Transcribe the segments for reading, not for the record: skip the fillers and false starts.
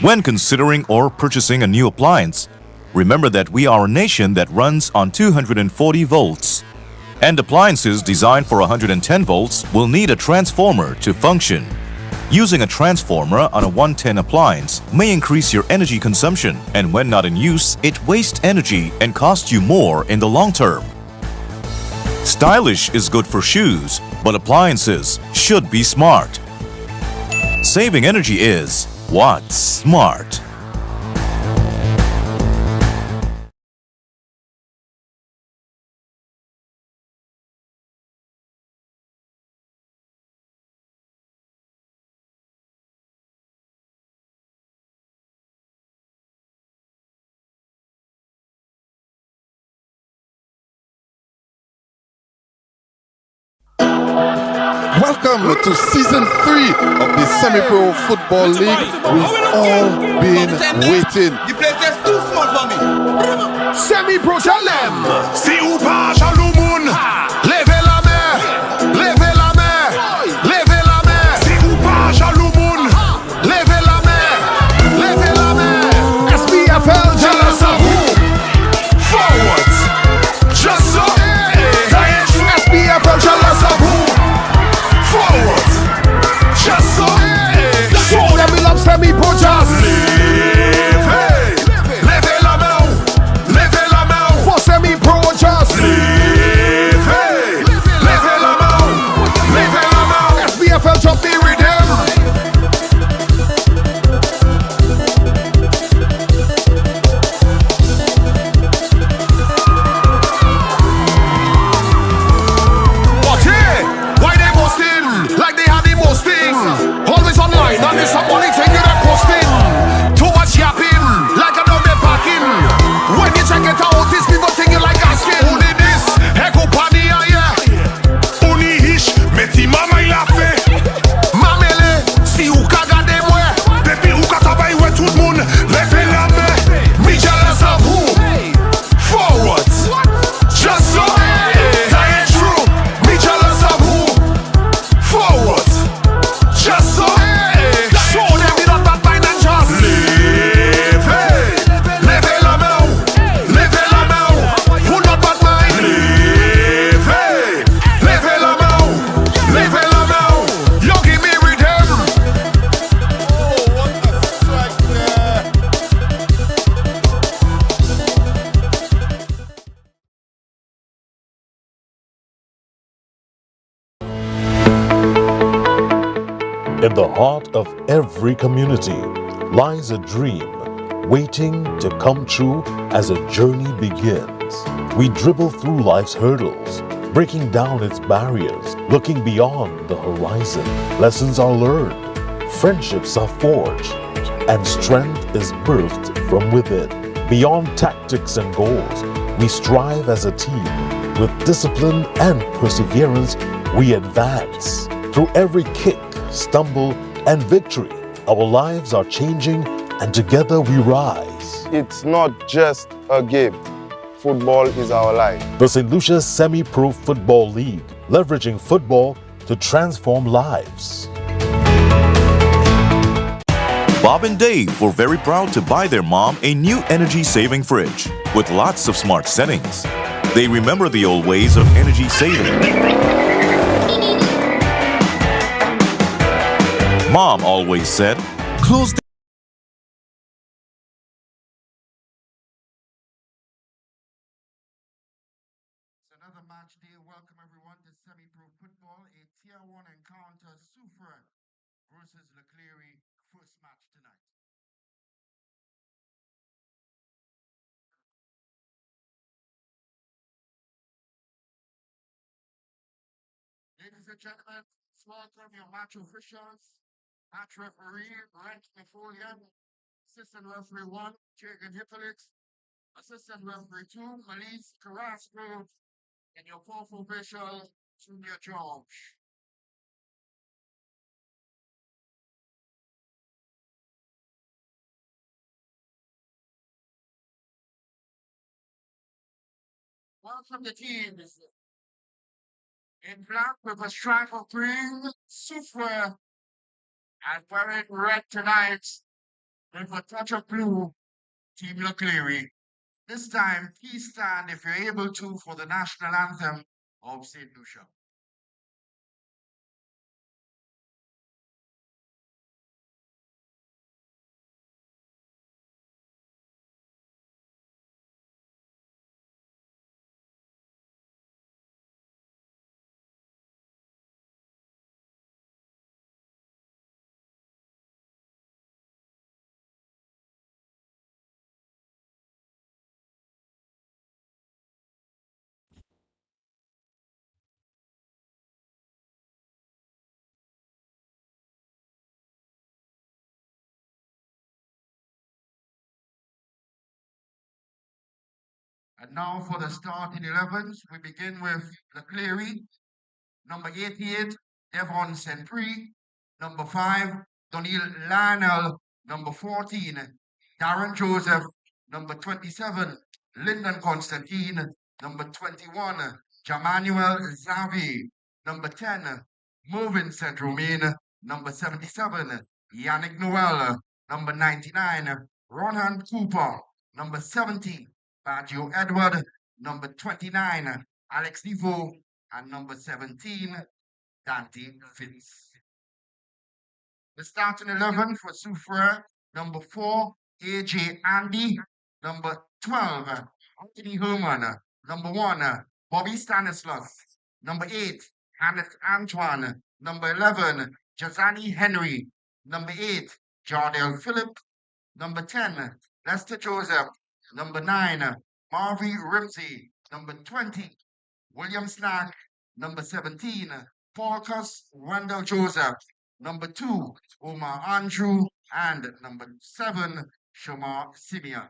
When considering or purchasing a new appliance, remember that we are a nation that runs on 240 volts. And appliances designed for 110 volts will need a transformer to function. Using a transformer on a 110 appliance may increase your energy consumption, and when not in use, it wastes energy and costs you more in the long term. Stylish is good for shoes, but appliances should be smart. Saving energy is what's smart. Welcome to Season 3 of the Semi-Pro Football League. We've all been waiting. The place is too small for me. Semi-Pro Jalem! Si ou pas, jaloux moun, levez la main, levez la main, levez la main. Si ou pas, jaloux moun, levez la main, levez la main. SPFL Jalem! Forward, just so. SPFL Jalem! Forward, just so. Show them we love Semi-Pro Jalem! Levez la main, levez la main. For Semi-Pro Jalem! Levez la main, levez la main. SPFL jump the rhythm! Why they boasting like they have the most thing? Always online and it's somebody taking a posting. Too much yapping like a double packing. When you check it out, it's people thinking like asking who did this? Echo Pania, yeah. Uni hish, meti mama il a fait. Mamele, si ou ka gade mwen. Depuis ou ka tabay we tout moun. Levez la main, mi jealous of who? Forward, just so. That ain't true, mi jealous of who? Forward, just so. Show them we not bad mind and just levez la main, levez la main. Who not bad mind? Levez la main, levez la main. Yo give me rhythm. In the heart of every community lies a dream waiting to come true as a journey begins. We dribble through life's hurdles, breaking down its barriers, looking beyond the horizon. Lessons are learned, friendships are forged, and strength is birthed from within. Beyond tactics and goals, we strive as a team. With discipline and perseverance, we advance. Through every kick, stumble, and victory, our lives are changing, and together we rise. It's not just a game. Football is our life. The St. Lucia Semi-Pro Football League, leveraging football to transform lives. Bob and Dave were very proud to buy their mom a new energy-saving fridge with lots of smart settings. They remember the old ways of energy saving. Mom always said, close the Another match day. Welcome everyone to Semi-Pro Football, a Tier 1 encounter. Soufriere versus Clery. First match tonight. Ladies and gentlemen, welcome your match officials. Match referee, Rank Napoleon. Assistant referee 1, Jagan Hippolyte. Assistant referee 2, Malise Carrasco. And your fourth official, Junior George. Welcome the teams. In black with a stripe of green, Soufriere. And wearing red tonight, And for touch of blue, Team Clery. This time, please stand if you're able to for the national anthem of St. Lucia. And now for the starting 11s, we begin with the Clery. Number 88, Devon Sentry. Number 5, Donil Lionel. Number 14, Darren Joseph. Number 27, Lyndon Constantine. Number 21, Jamanuel Zavi. Number 10, Movin St. Romain. Number 77, Yannick Noel. Number 99, Ronan Cooper. Number 70, Baggio Edward. Number 29, Alex Devo. And number 17, Dante Fitz. The starting 11 for Soufriere, number 4, AJ Andy, number 12, Anthony Herman, number 1, Bobby Stanislas, number 8, Hannes Antoine, number 11, Jazani Henry, number 8, Jardel Phillip, number 10, Lester Joseph, number 9, Marvy Rimsey, number 20, William Snack, number 17, Paulcus Wendell Joseph, number 2, Omar Andrew, and number 7, Shamar Simeon.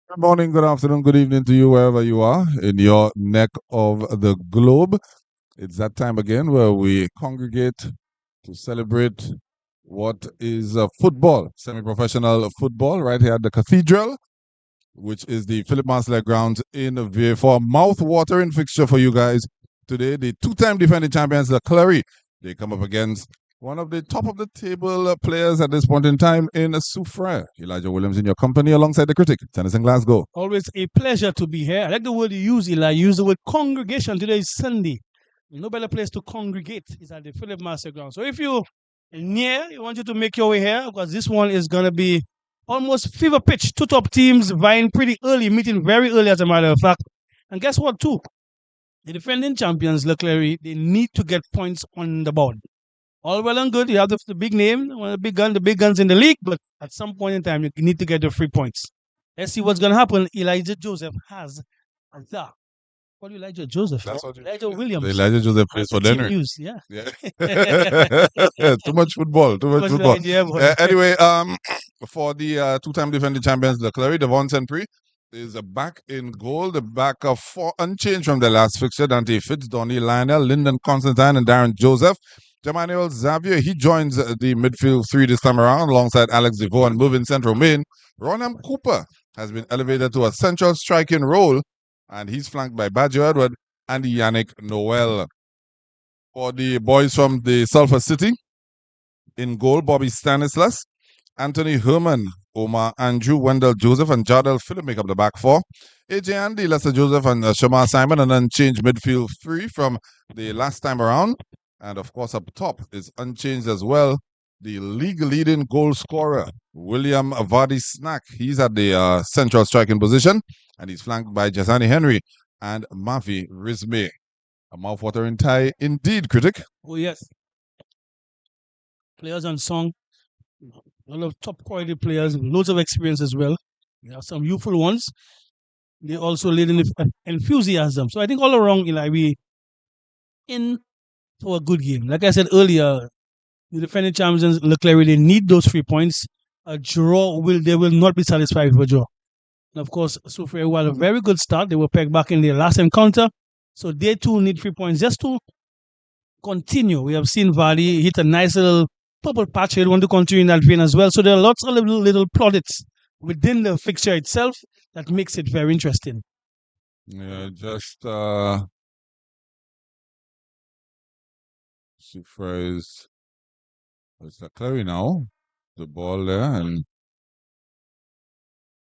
Good morning, good afternoon, good evening to you, wherever you are in your neck of the globe. It's that time again where we congregate to celebrate what is football, semi professional football, right here at the Cathedral, which is the Philip Mansell Grounds in Vier. For a mouth-watering fixture for you guys today, the two-time defending champions, the Clery. They come up against one of the top of the table players at this point in time in Soufriere. Elijah Williams in your company alongside the critic, Tennyson Glasgow. Always a pleasure to be here. I like the word you use, Eli. You use the word congregation. Today is Sunday. No better place to congregate is at the Philip Master Ground. So if you're near, I want you to make your way here because this one is going to be almost fever pitch. Two top teams vying pretty early, meeting very early as a matter of fact. And guess what, too? The defending champions, Clery, they need to get points on the board. All well and good. You have the big name, one of the big guns in the league, but at some point in time, you need to get the 3 points. Let's see what's going to happen. Elijah Joseph has that. What do Elijah Joseph? That's what Elijah Williams. Elijah Joseph plays for Denver. News, yeah. Too much football. Too much football. Anyway, for the two-time defending champions, the Clery, Devon Saint-Prix, is back in goal. The back of four unchanged from the last fixture. Dante Fitz, Donnie Lionel, Lyndon Constantine, and Darren Joseph. Jamanuel Xavier, he joins the midfield three this time around alongside Alex DeVoe, and moving central main. Ronham Cooper has been elevated to a central striking role, and he's flanked by Badger Edward and Yannick Noel. For the boys from the Sulphur City, in goal, Bobby Stanislas, Anthony Herman, Omar Andrew, Wendell Joseph, and Jardel Phillip make up the back four. AJ Andy, Lester Joseph, and Shamar Simon, and unchanged midfield three from the last time around. And of course, up top is unchanged as well, the league leading goal scorer, William Vardy Snack. He's at the central striking position, and he's flanked by Jasani Henry and Mavi Rizme. A mouth-watering tie indeed, critic. Oh, yes. Players on song. A lot of top quality players, loads of experience as well. We have some youthful ones. They also lead in enthusiasm. So I think all around, Eli, we in for a good game. Like I said earlier, the defending champions, Clery, they need those 3 points. A draw they will not be satisfied with a draw. And of course, Soufriere had a very good start. They were pegged back in their last encounter. So they too need 3 points just to continue. We have seen Vardy hit a nice little purple patch here. Want to continue in that vein as well. So there are lots of little plaudits within the fixture itself that makes it very interesting. Yeah, just Soufriere's it's the Clery now. The ball there, and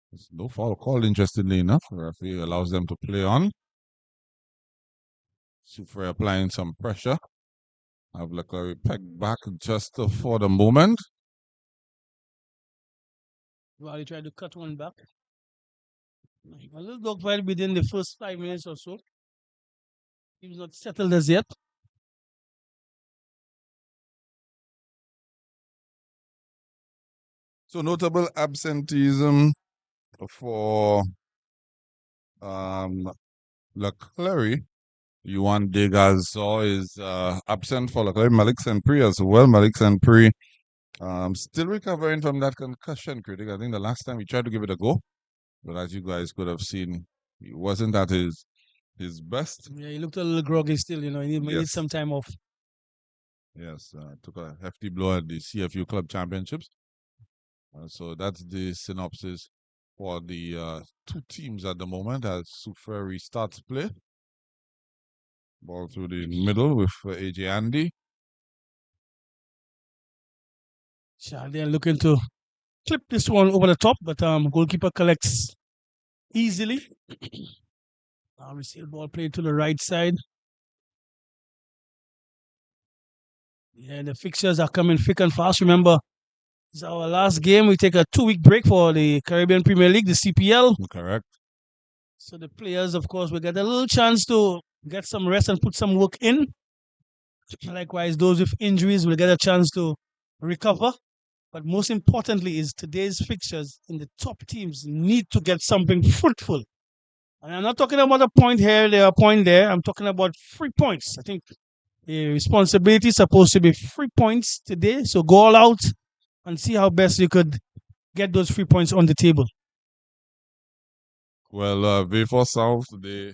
there's no foul call, interestingly enough. The referee allows them to play on. Soufriere applying some pressure. Have Clery pegged back just for the moment. Well, he tried to cut one back. A little dogfight within the first 5 minutes or so. He was not settled as yet. So notable absenteeism for Clery. Yuan Degazaw is absent for Clery. Malik Saint-Prix as well. Malik Saint-Prix still recovering from that concussion, critic. I think the last time he tried to give it a go, but as you guys could have seen, he wasn't at his best. Yeah, he looked a little groggy still, he needed some time off. Yes, took a hefty blow at the CFU Club Championships. So that's the synopsis for the two teams at the moment as Soufriere starts play. Ball through the middle with AJ Andy. They're looking to clip this one over the top, but goalkeeper collects easily. We see the ball played to the right side. Yeah, the fixtures are coming thick and fast. Remember, it's our last game. We take a 2-week break for the Caribbean Premier League, the CPL. Correct. So the players, of course, will get a little chance to get some rest and put some work in. Likewise, those with injuries will get a chance to recover. But most importantly is today's fixtures in the top teams need to get something fruitful. And I'm not talking about a point here, a point there. I'm talking about 3 points. I think the responsibility is supposed to be 3 points today. So go all out and see how best you could get those 3 points on the table. Well, Bayford South, they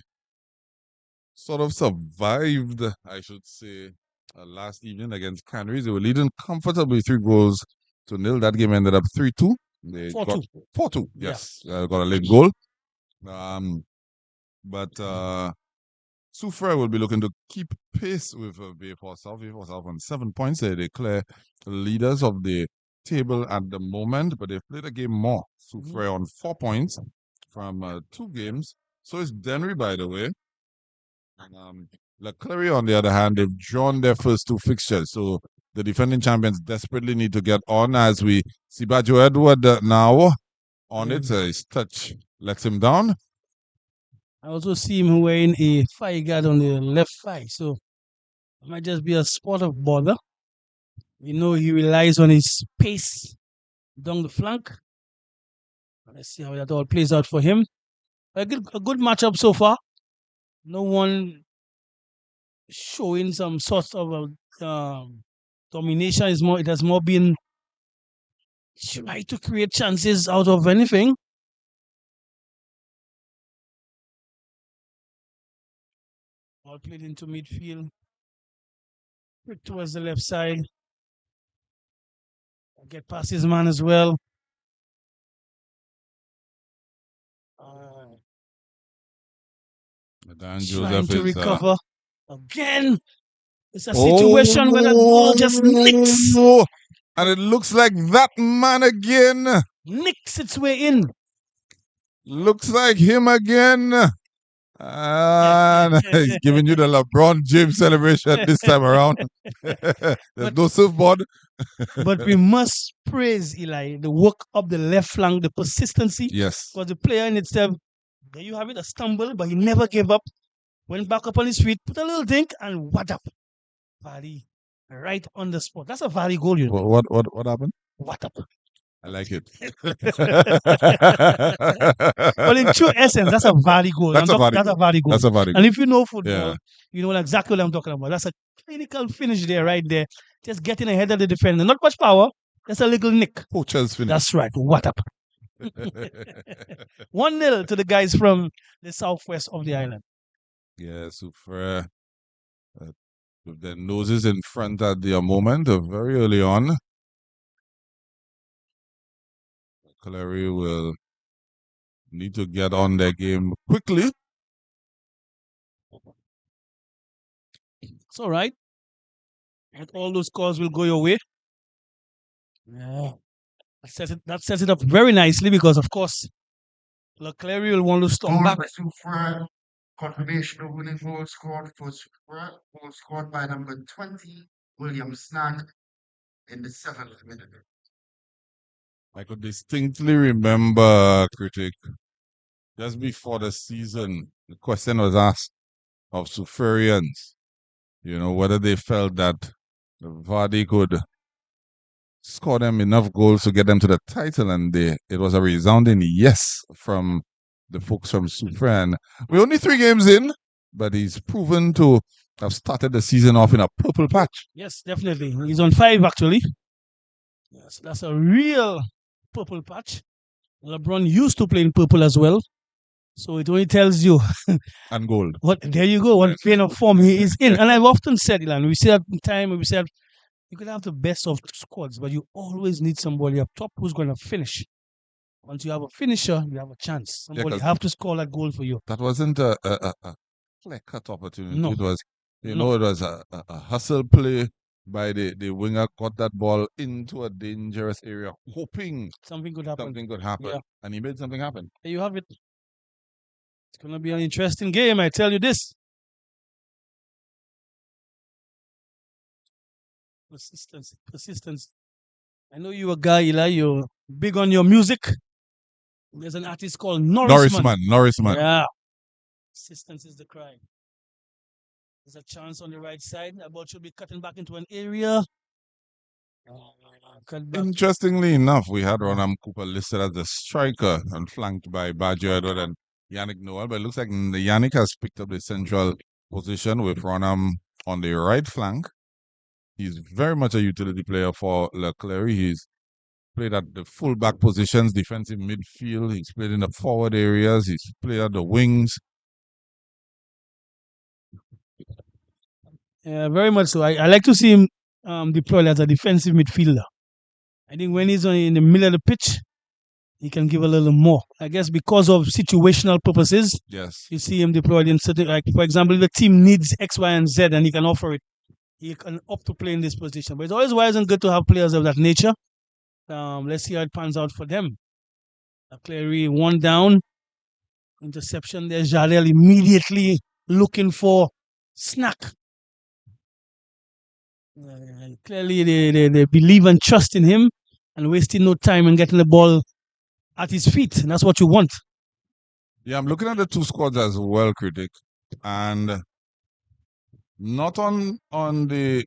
sort of survived, I should say, last evening against Canaries. They were leading comfortably 3-0. That game ended up 3-2. 4-2. 4-2, yes. Got a late goal. But Soufriere will be looking to keep pace with Bayport South. Bayport South on 7 points. They declare leaders of the table at the moment, but they've played a game more. Soufriere on 4 points from 2 games. So is Denry, by the way. And Clery, on the other hand, they've drawn their first 2 fixtures. So the defending champions desperately need to get on, as we see Bajo Edward now on it. His touch lets him down. I also see him wearing a thigh guard on the left thigh, so it might just be a spot of bother. You know, he relies on his pace down the flank. Let's see how that all plays out for him. A good matchup so far. No one showing some sort of domination. It has more been try to create chances out of anything. All played into midfield. Quick towards the left side. Get past his man as well. Trying to recover. Again, it's a situation where the ball just nicks. And it looks like that man again. Nicks its way in. Looks like him again. And he's giving you the LeBron James celebration this time around. There's no surfboard. But we must praise Eli, the work up the left flank, the persistency. Yes. Because the player in itself, there you have it, a stumble, but he never gave up. Went back up on his feet, put a little dink, and what up? Valley, right on the spot. That's a Valley goal, you know. What happened? What up? I like it. Well, in true essence, that's a Valley goal. That's a Valley goal. That's a Valley goal. And if you know football, you know exactly what I'm talking about. That's a clinical finish there, right there. Just getting ahead of the defender. Not much power. Just a little nick. Poacher's finish. That's right. What up? 1-0 to the guys from the southwest of the island. Yeah, Soufriere with their noses in front at the moment, very early on. Clery will need to get on their game quickly. It's all right. And all those calls will go your way. Yeah. That sets it up very nicely because, of course, Clery will want to storm back. Confirmation of winning goal scored for Soufriere. Goal scored by number 20, William Snack, in the 7th minute. I could distinctly remember, Critic, just before the season, the question was asked of Soufrierians, whether they felt that Vardy could score them enough goals to get them to the title, and it was a resounding yes from the folks from Soufriere. And we're only 3 games in, but he's proven to have started the season off in a purple patch. Yes, definitely. He's on 5, actually. Yes, that's a real purple patch. LeBron used to play in purple as well. So it only tells you. And gold. There you go. What kind of form he is in. And I've often said, Ilan, we say that in time, we said, you could have the best of squads, but you always need somebody up top who's going to finish. Once you have a finisher, you have a chance. Somebody have to score that goal for you. That wasn't a clear-cut opportunity. No. It was, it was a hustle play by the winger, got that ball into a dangerous area, hoping something could happen. Yeah. And he made something happen. There you have it. It's going to be an interesting game, I tell you this. Persistence. I know you're a guy, Eli, you're big on your music. There's an artist called Norrisman. Yeah. Persistence is the cry. There's a chance on the right side. The ball should be cutting back into an area. Interestingly enough, we had Ronham Cooper listed as the striker and flanked by Bajo Edward and Yannick Noel. But it looks like Yannick has picked up the central position with Ronham on the right flank. He's very much a utility player for Clery. He's played at the full-back positions, defensive midfield. He's played in the forward areas. He's played at the wings. Yeah, very much so. I like to see him deployed as a defensive midfielder. I think when he's in the middle of the pitch, he can give a little more. I guess because of situational purposes, Yes. you see him deployed in certain, like for example, if the team needs X, Y, and Z, and he can offer it. He can opt to play in this position. But it's always wise and good to have players of that nature. Let's see how it pans out for them. Clery one down, interception there. Jadel immediately looking for snack. Clearly, they believe and trust in him and wasting no time and getting the ball at his feet. And that's what you want. Yeah, I'm looking at the two squads as well, critic, and not on the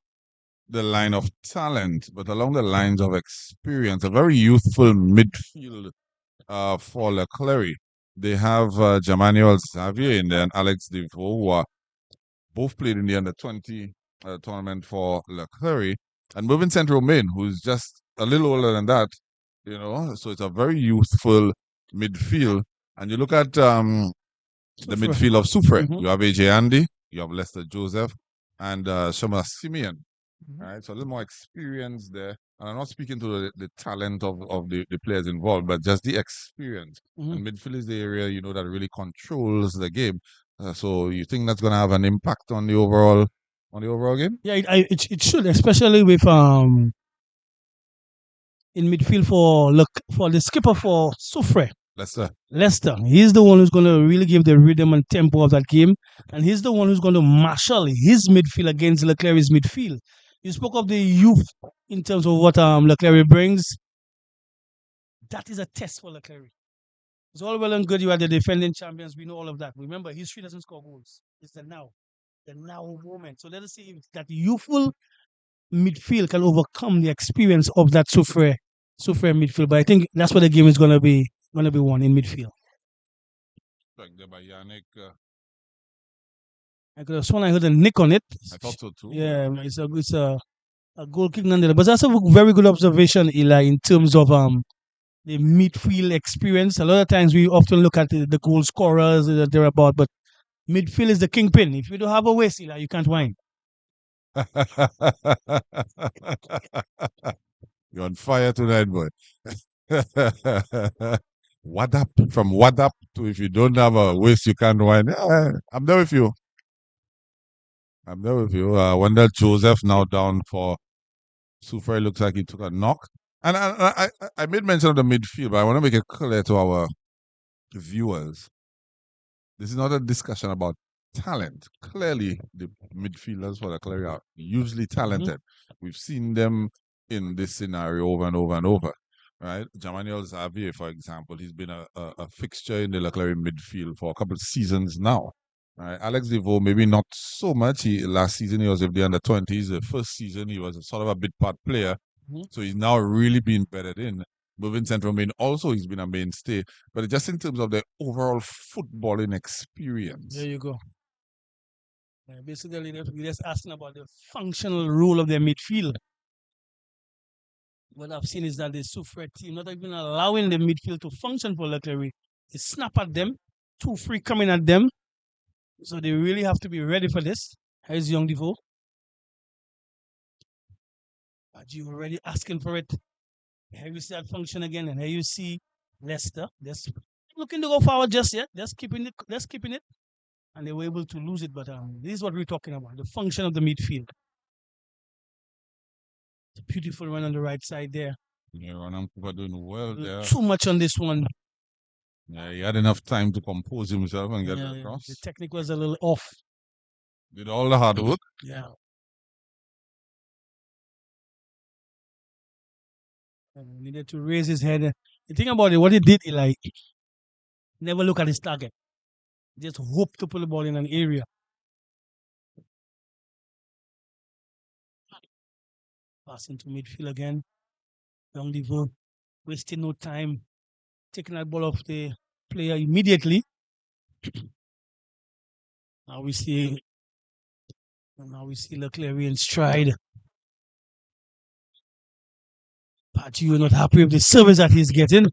line of talent, but along the lines of experience. A very youthful midfield for Clery. They have Jamanuel Xavier in there and Alex Devo, who are both played in the under-20 tournament for Clery, and moving Central Main, who's just a little older than that, so it's a very youthful midfield. And you look at the midfield of Soufriere. Mhm. You have AJ Andy, you have Lester Joseph, and Shoma Simeon. Mhm. Right, so a little more experience there. And I'm not speaking to the talent of the players involved, but just the experience. Mhm. And midfield is the area, that really controls the game. So you think that's going to have an impact on the overall game? Yeah, it should, especially with in midfield for the skipper for Soufriere. Leicester. He's the one who's going to really give the rhythm and tempo of that game. And he's the one who's going to marshal his midfield against Leclerc's midfield. You spoke of the youth in terms of what Leclerc brings. That is a test for Leclerc. It's all well and good you are the defending champions. We know all of that. Remember, history doesn't score goals. It's the now moment. So let us see if that youthful midfield can overcome the experience of that Soufriere midfield. But I think that's what the game is gonna be won in midfield. I could have sworn I heard a nick on it. I thought so too. Yeah, it's a goal kick nonetheless. But that's a very good observation, Eli, in terms of the midfield experience. A lot of times we often look at the goal scorers that they're about, but midfield is the kingpin. If you don't have a waist, Eli, you can't win. You're on fire tonight, boy. What up? From what up to if you don't have a waist, you can't win. Yeah, I'm there with you. Wendell Joseph now down for Soufriere. Looks like he took a knock. And I made mention of the midfield, but I want to make it clear to our viewers. This is not a discussion about talent. Clearly, the midfielders for the Clery are usually talented. We've seen them in this scenario over and over and over. Right? Jamanuel Xavier, for example, he's been a fixture in the Leclerc midfield for a couple of seasons now. Right? Alex Devo, maybe not so much. Last season he was with the under-20s. The first season he was a sort of a bit part player. So he's now really been bedded in. Moving Central Main also he's been a mainstay. But just in terms of the overall footballing experience. There you go. Basically, we're just asking about the functional role of their midfield. What I've seen is that the Soufriere team not even allowing the midfield to function for Leclerc. They snap at them, 2 free coming at them. So they really have to be ready for this. Here's Young Devo. Are you already asking for it? Here you see that function again, and here you see Leicester. Just looking to go forward just yet. Just keeping it. And they were able to lose it. But this is what we're talking about, the function of the midfield. It's a beautiful run on the right side there. Yeah, Ronan Cooper doing well there. Too much on this one. Yeah, he had enough time to compose himself and get it across. The technique was a little off. Did all the hard work. Yeah. And needed to raise his head. The thing about it, what he did, he never look at his target. Just hope to pull the ball in an area. Passing to midfield again. Young Devo, wasting no time, taking that ball off the player immediately. Now we see Leclerc in stride. But you're not happy with the service that he's getting.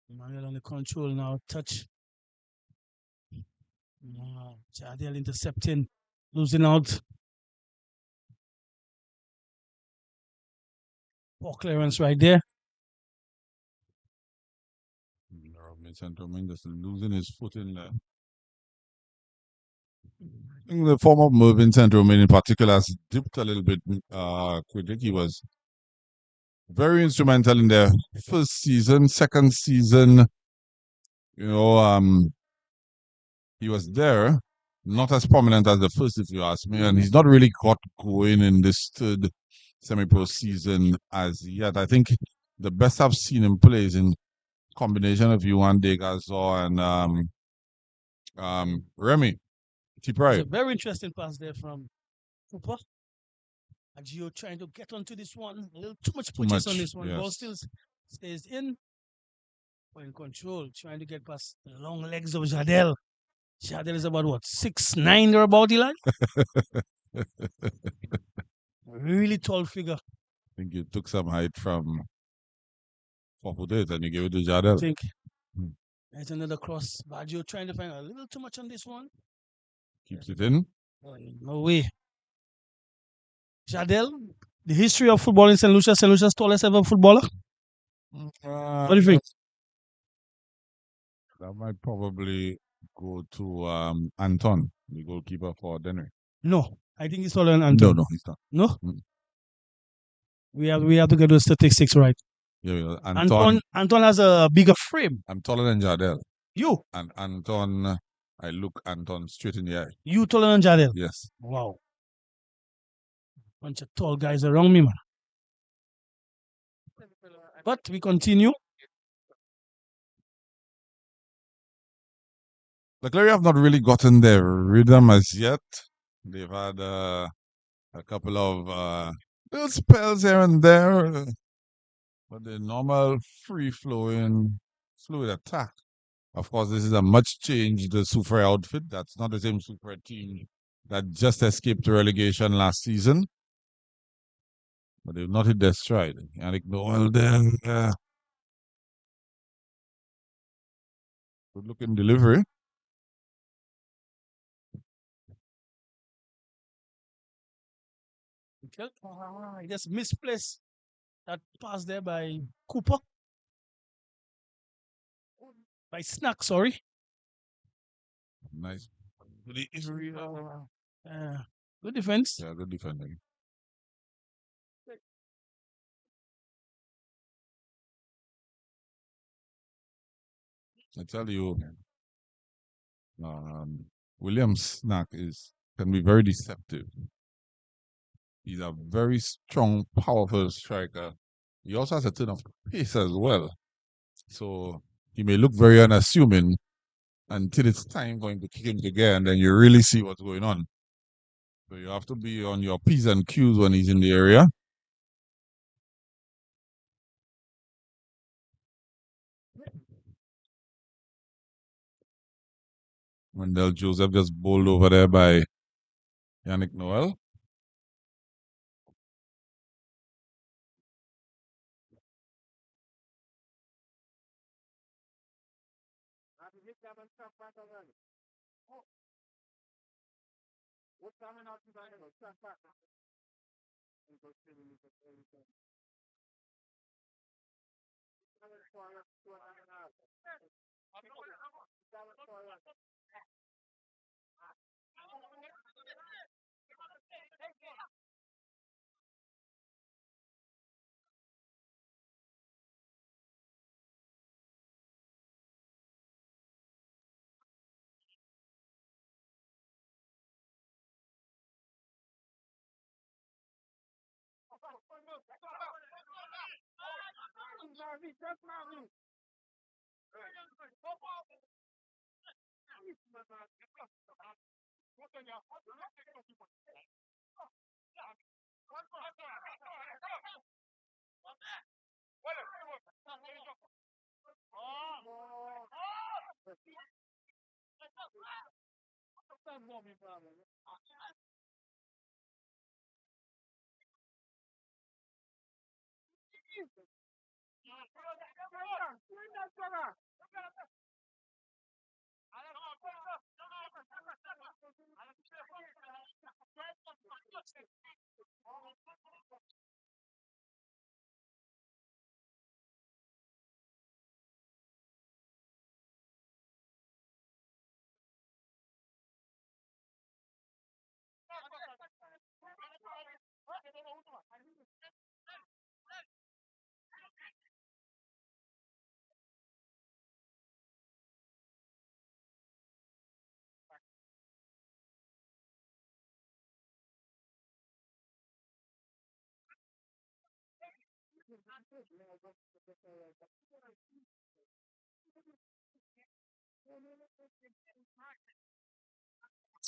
Emmanuel on the control now, touch. Jadel intercepting, losing out. Poor clearance right there. Saint-Romain just losing his foot in there. I think the form of Mervyn Saint-Romain in particular has dipped a little bit. Quickly. He was very instrumental in their first season, second season. He was there, not as prominent as the first, if you ask me, and he's not really got going in this third semi-pro season as yet. I think the best I've seen him play is in combination of Juan Degazor and Remy It's T-Pride. a very interesting pass there from Cooper. Agio trying to get onto this one. A little too much purchase on this one. Yes. Ball still stays in. In control, trying to get past the long legs of Jadel. Jadel is about what, 6'9" or about, Eli? Really tall figure. I think you took some height from 4'8" and you gave it to Jadel. I think. There's another cross. Baggio trying to find a little too much on this one. Keeps it in. No way. Jadel, the history of football in St. Lucia. St. Lucia's tallest ever footballer. What do you think? That might probably go to Anton, the goalkeeper for Denry. No, I think he's taller than Anton. No, he's not. No? We have to get those statistics right. Yeah, Anton has a bigger frame. I'm taller than Jadel. You? And Anton, I look Anton straight in the eye. You taller than Jadel? Yes. Wow. Bunch of tall guys around me, man. But we continue. The Clery have not really gotten their rhythm as yet. They've had a couple of little spells here and there, but the normal free-flowing, fluid attack. Of course, this is a much changed Soufriere outfit. That's not the same Soufriere team that just escaped relegation last season. But they've not hit their stride. Yannick Noel then. Good looking delivery. I just misplaced that pass there by Cooper. By Snack, sorry. Nice. Good defense. Yeah, good defending. I tell you, William Snack can be very deceptive. He's a very strong, powerful striker. He also has a ton of pace as well. So he may look very unassuming until it's time for him to kick into gear, and then you really see what's going on. So you have to be on your P's and Q's when he's in the area. Wendell Joseph just bowled over there by Yannick Noel.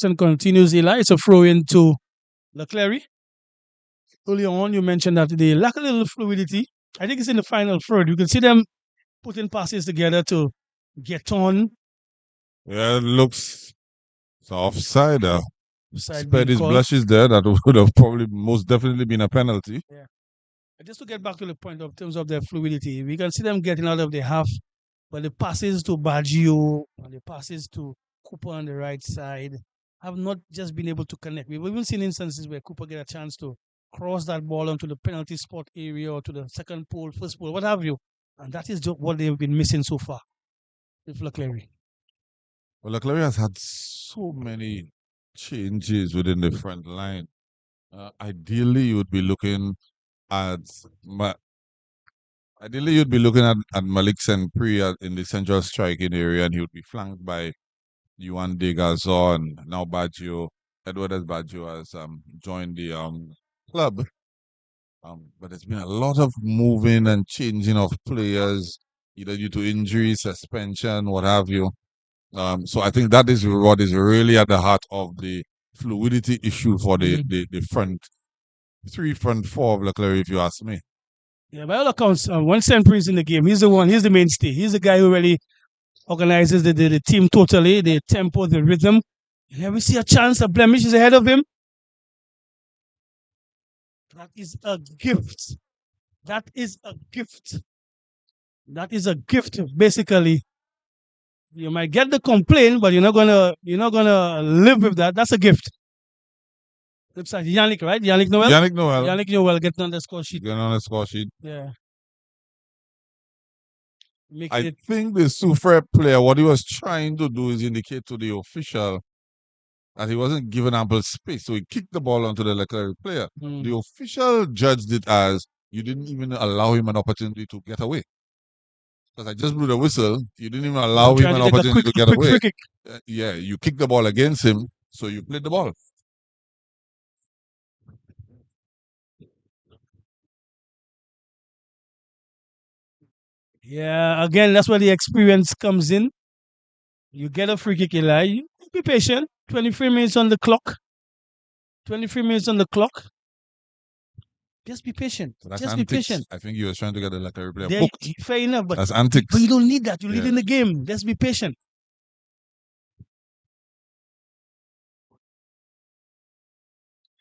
And continues Eli. It's a throw into Clery. Earlier on, you mentioned that they lack a little fluidity. I think it's in the final third. You can see them putting passes together to get on. Yeah, it looks it's offside. Side Spared being his called. blushes there. That would have probably most definitely been a penalty. Yeah. Just to get back to the point of terms of their fluidity, we can see them getting out of the half, but the passes to Baggio and the passes to Cooper on the right side have not just been able to connect. We've even seen instances where Cooper get a chance to cross that ball onto the penalty spot area or to the second pole, first pole, what have you. And that is just what they've been missing so far with Clery. Well, Clery has had so many changes within the front line. Ideally, you would be looking at ideally you'd be looking at Malik Senpri in the central striking area, and he would be flanked by Juan De Gazon. Now Baggio, Eduardo Baggio has joined the club. But there's been a lot of moving and changing of players, either due to injury, suspension, what have you. So I think that is what is really at the heart of the fluidity issue for the front four of Leclerc, if you ask me. Yeah, by all accounts, when Senpri is in the game, he's the mainstay. He's the guy who really organizes the team totally, the tempo, the rhythm. And we see a chance, a blemish is ahead of him. That is a gift. That is a gift. That is a gift, basically. You might get the complaint, but you're not gonna live with that. That's a gift. Looks like Yannick, right? Yannick Noel. Yannick Noel getting on the score sheet. Getting on the score sheet. Yeah. I think the Soufriere player, what he was trying to do is indicate to the official that he wasn't given ample space. So he kicked the ball onto the Leclerc player. The official judged it as you didn't even allow him an opportunity to get away. Because I just blew the whistle. You didn't even allow him an opportunity to get away. Yeah, you kicked the ball against him, so you played the ball. Yeah, again, that's where the experience comes in. You get a free kick, Eli. Be patient. 23 minutes on the clock. 23 minutes on the clock. Just be patient. So just be patient. I think he was trying to get the Leclerc player booked. Fair enough, but that's antics. But you don't need that. You lead in the game. Just be patient.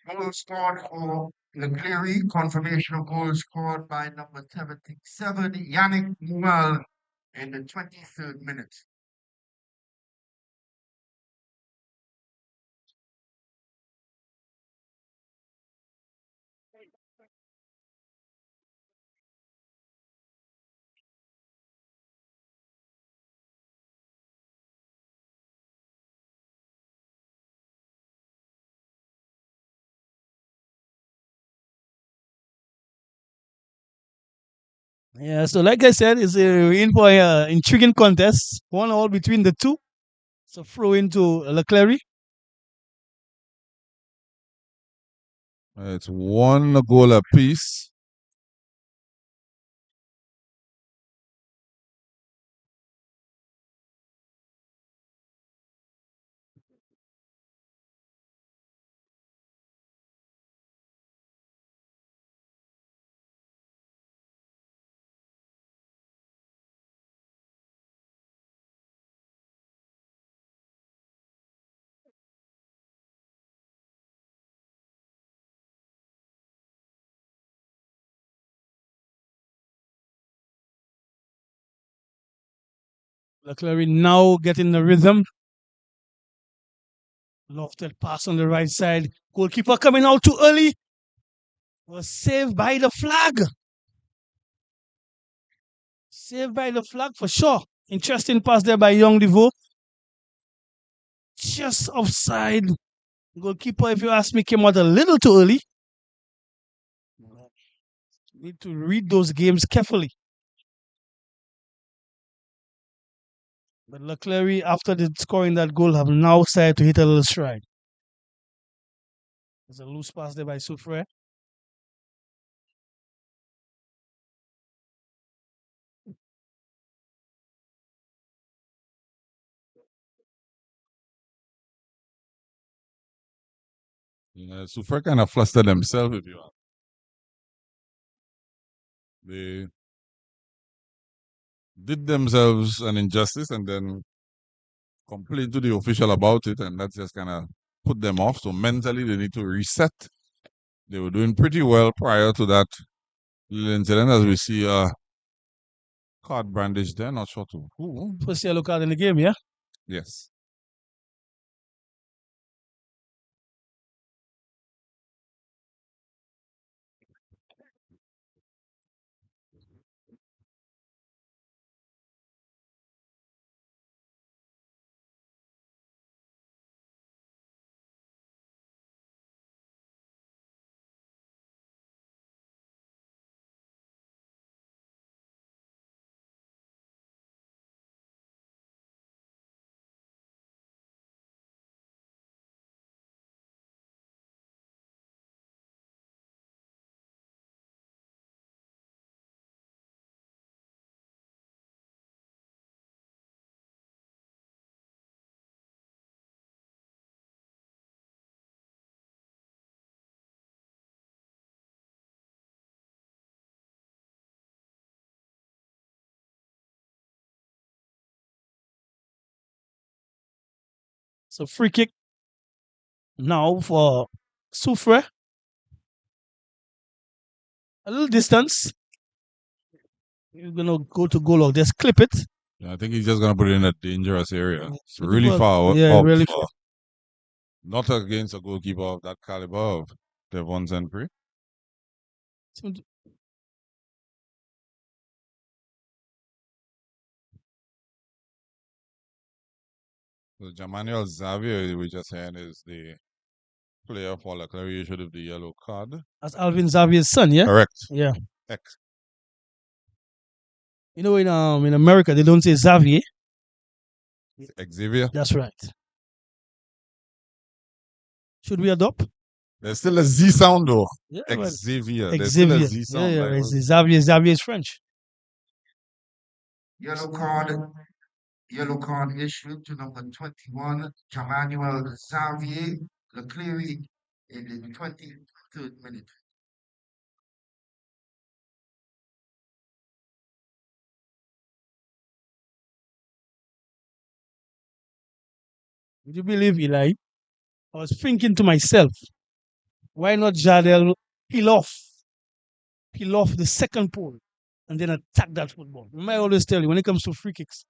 Goal scored for Clery. Confirmation of goal scored by number 77, Yannick Noel, in the 23rd minute. Yeah, so like I said, it's in for an intriguing contest. 1-1 between the two. So throw into Clery. It's one goal apiece. Clery now getting the rhythm. Lofted pass on the right side. Goalkeeper coming out too early. Was saved by the flag. Saved by the flag for sure. Interesting pass there by Young Devo. Just offside. Goalkeeper, if you ask me, came out a little too early. Need to read those games carefully. But Clery, after scoring that goal, have now started to hit a little stride. There's a loose pass there by Soufriere. Yeah, Soufriere kind of flustered themselves, if you want. They did themselves an injustice and then complained to the official about it, and that just kind of put them off. So mentally, they need to reset. They were doing pretty well prior to that little incident, as we see card brandished there. Not sure to who. First yellow card in the game, yeah? Yes. So free kick now for Soufriere. A little distance. You're gonna go to goal or just clip it. Yeah, I think he's just gonna put it in a dangerous area. It's The really keeper- far yeah, up really for- not against a goalkeeper of that caliber of Devon Zenpri. So So Jamanuel Xavier, we just had, is the player for the Clery issued of the yellow card. that's Alvin Xavier's son, yeah? Correct. Yeah. X. You know, in America, they don't say Xavier. Xavier. That's right. Should we adopt? There's still a Z sound though. Yeah, Xavier. There's still a Xavier. Z sound. Yeah, like, it's Xavier. Xavier is French. Yellow card issued to number 21, Jamanuel Xavier, Clery, in the 23rd minute. Would you believe, Eli? I was thinking to myself, why not Jadel peel off the second pole and then attack that football? Remember, I always tell you, when it comes to free kicks,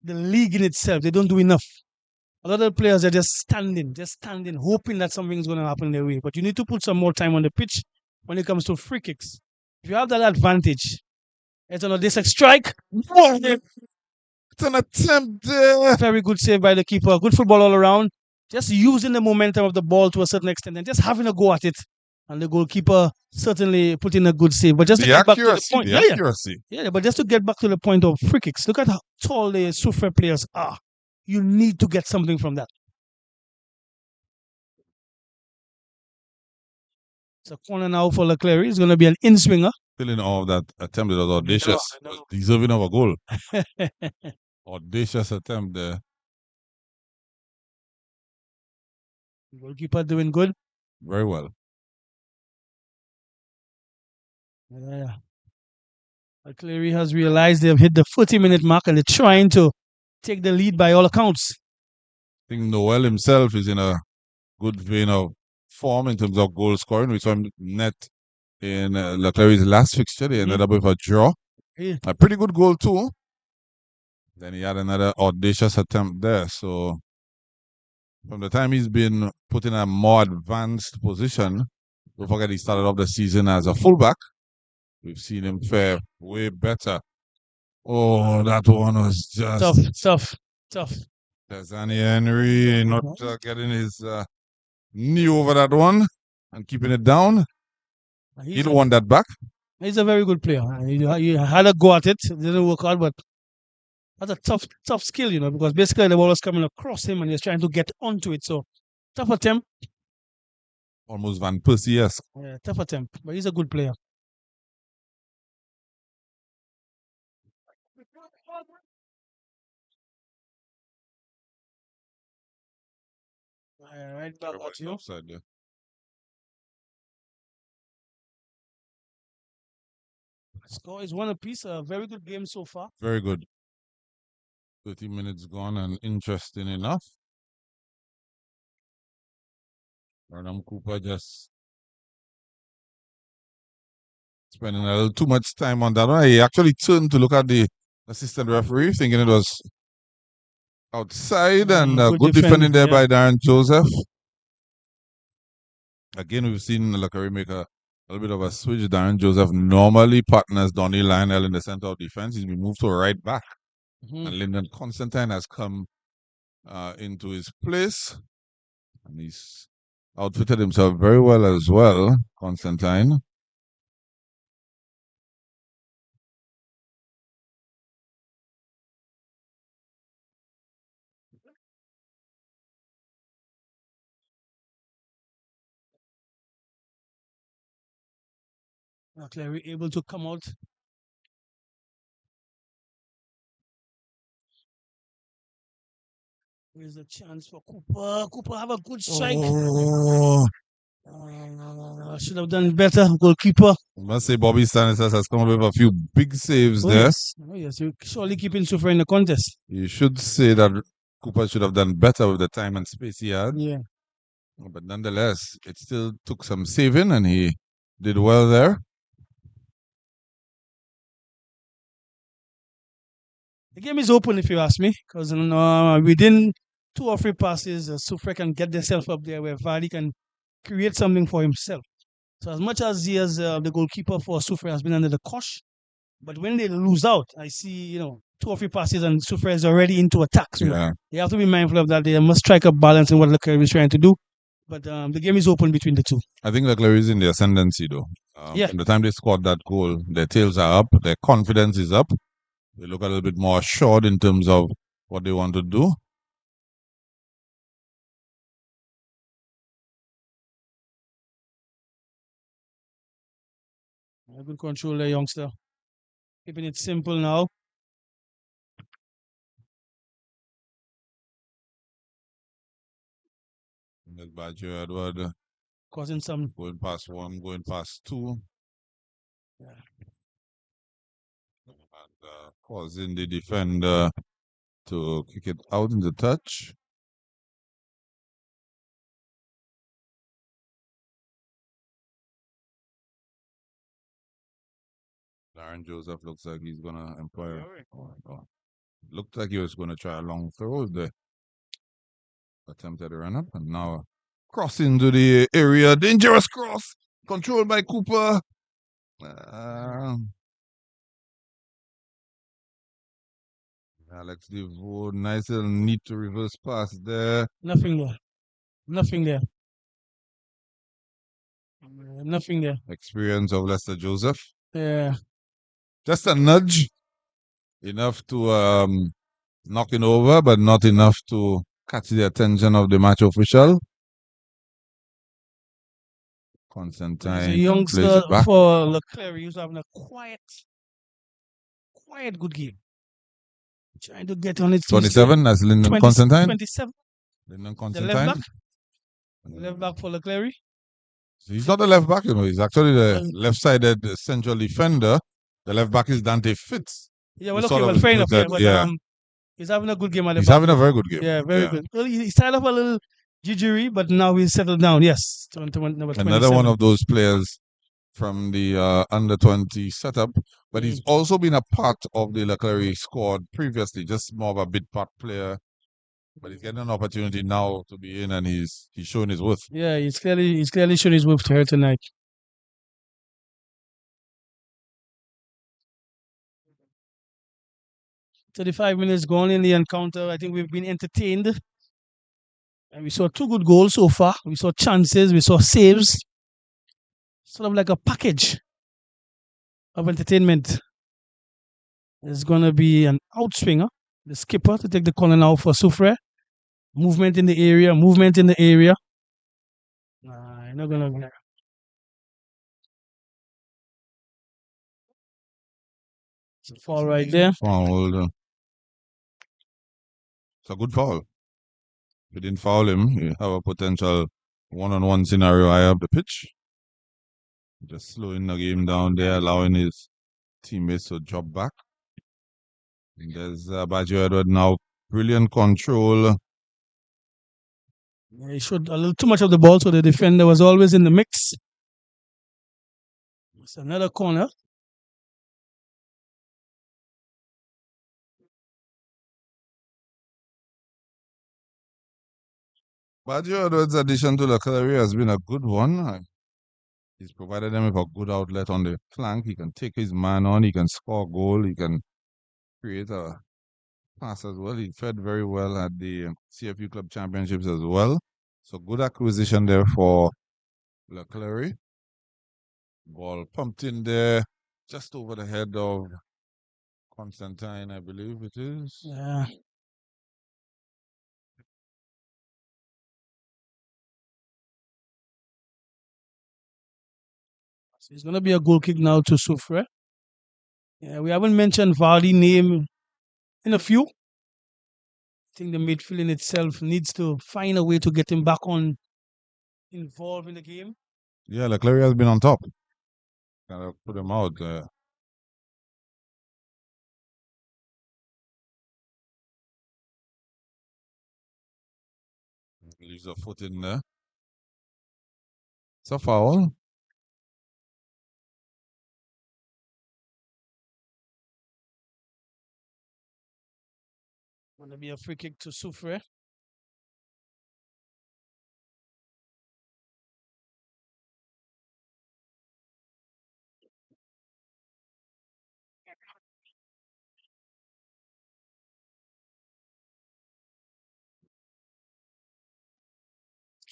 the league in itself, they don't do enough. A lot of players are just standing, hoping that something's going to happen their way. But you need to put some more time on the pitch when it comes to free kicks. If you have that advantage, it's on a dissect strike. It's an attempt there. Very good save by the keeper. Good football all around. Just using the momentum of the ball to a certain extent and just having a go at it. And the goalkeeper certainly put in a good save. But just to get back to the point. Accuracy. Yeah, but just to get back to the point of free kicks, look at how tall the Soufriere players are. You need to get something from that. It's a corner now for Clery. It's going to be an in-swinger. Feeling of that attempt that was audacious. Was deserving of a goal. Audacious attempt there. Goalkeeper doing good. Very well. Yeah. Clery has realized they've hit the 40-minute mark and they're trying to take the lead by all accounts. I think Noel himself is in a good vein of form in terms of goal scoring. We saw him net in Clery's last fixture. They ended up with a draw. Yeah. A pretty good goal too. Then he had another audacious attempt there. So from the time he's been put in a more advanced position, don't forget he started off the season as a fullback. We've seen him fare way better. Oh, that one was just tough. Desani Henry not getting his knee over that one and keeping it down. He don't want that back. He's a very good player. He had a go at it. It didn't work out, but that's a tough skill, because basically the ball was coming across him and he was trying to get onto it. So tough attempt. Almost Van Persie-esque. Yeah, tough attempt, but he's a good player. Right back at you. Offside there. Score is one apiece. A very good game so far. Very good. 30 minutes gone and interesting enough. Burnham Cooper just spending a little too much time on that one. He actually turned to look at the assistant referee, thinking it was outside, and good defending there by Darren Joseph. Again, we've seen Clery make a little bit of a switch. Darren Joseph normally partners Donnie Lionel in the center of defense. He's been moved to a right back. And Lyndon Constantine has come into his place. And he's outfitted himself very well as well, Constantine. Clery able to come out. Here's a chance for Cooper. Cooper have a good strike. Should have done better, goalkeeper. I must say Bobby Stanislas has come up with a few big saves there. Yes. Oh, yes, you're surely keeping Soufriere in the contest. You should say that Cooper should have done better with the time and space he had. Yeah. But nonetheless, it still took some saving and he did well there. The game is open if you ask me, because within 2 or 3 passes, Soufriere can get themselves up there where Vardy can create something for himself. So as much as he has the goalkeeper for Soufriere has been under the cosh, but when they lose out, I see 2 or 3 passes and Soufriere is already into attack. So they have to be mindful of that. They must strike a balance in what Clery is trying to do. But the game is open between the two. I think Clery is in the ascendancy though. From the time they scored that goal, their tails are up, their confidence is up. They look a little bit more assured in terms of what they want to do. Good control there, youngster. Keeping it simple now. That's bad, Edward. Causing some. Going past 1, going past 2. Yeah. And causing the defender to kick it out in the touch. Darren Joseph looks like he's going to employ. Looked like he was going to try a long throw there. Attempted to run up and now crossing to the area. Dangerous cross. Controlled by Cooper. Alex Devoe, nice little neat to reverse pass there. Nothing there. Nothing there. Nothing there. Experience of Lester Joseph. Yeah. Just a nudge. Enough to knock it over, but not enough to catch the attention of the match official. Constantine. He's a youngster for Clery. He's having a quiet, good game. Trying to get on it. 27 as Lyndon Constantine. 27. Lyndon Constantine. The left back for Clery. He's not the left back, he's actually the left-sided central defender. The left back is Dante Fitz. Yeah, well, okay, well, fair enough. But he's having a good game at the back. He's having a very good game. Yeah, very good. Well, he started off a little jittery, but now he's settled down. Yes. Another one of those players from the under-20 setup, but he's also been a part of the Clery squad previously, just more of a bit part player. But he's getting an opportunity now to be in, and he's showing his worth. Yeah, he's clearly shown his worth to her tonight. "35 minutes gone in the encounter. I think we've been entertained. And we saw 2 good goals so far. We saw chances, we saw saves. Sort of like a package of entertainment. There's going to be an outswinger, the skipper, to take the corner now for Soufriere. Movement in the area. Nah, you're not going to... It's a foul right there. Foul. It's a good foul. If you didn't foul him, you have a potential one-on-one scenario high up the pitch. Just slowing the game down there, allowing his teammates to drop back. And there's Bajo Edward now. Brilliant control. He showed a little too much of the ball, so the defender was always in the mix. It's another corner. Bajo Edward's addition to the Clery has been a good one. He's provided them with a good outlet on the flank. He can take his man on. He can score a goal. He can create a pass as well. He fed very well at the CFU Club Championships as well. So good acquisition there for Clery. Ball pumped in there, just over the head of Constantine, I believe it is. Yeah. So it's going to be a goal kick now to Soufriere. Yeah, we haven't mentioned Vardy's name in a few. I think the midfield in itself needs to find a way to get him back on involved in the game. Yeah, Clery has been on top. Gotta put him out. Leaves a foot in there. It's a foul. Going to be a free kick to Soufriere.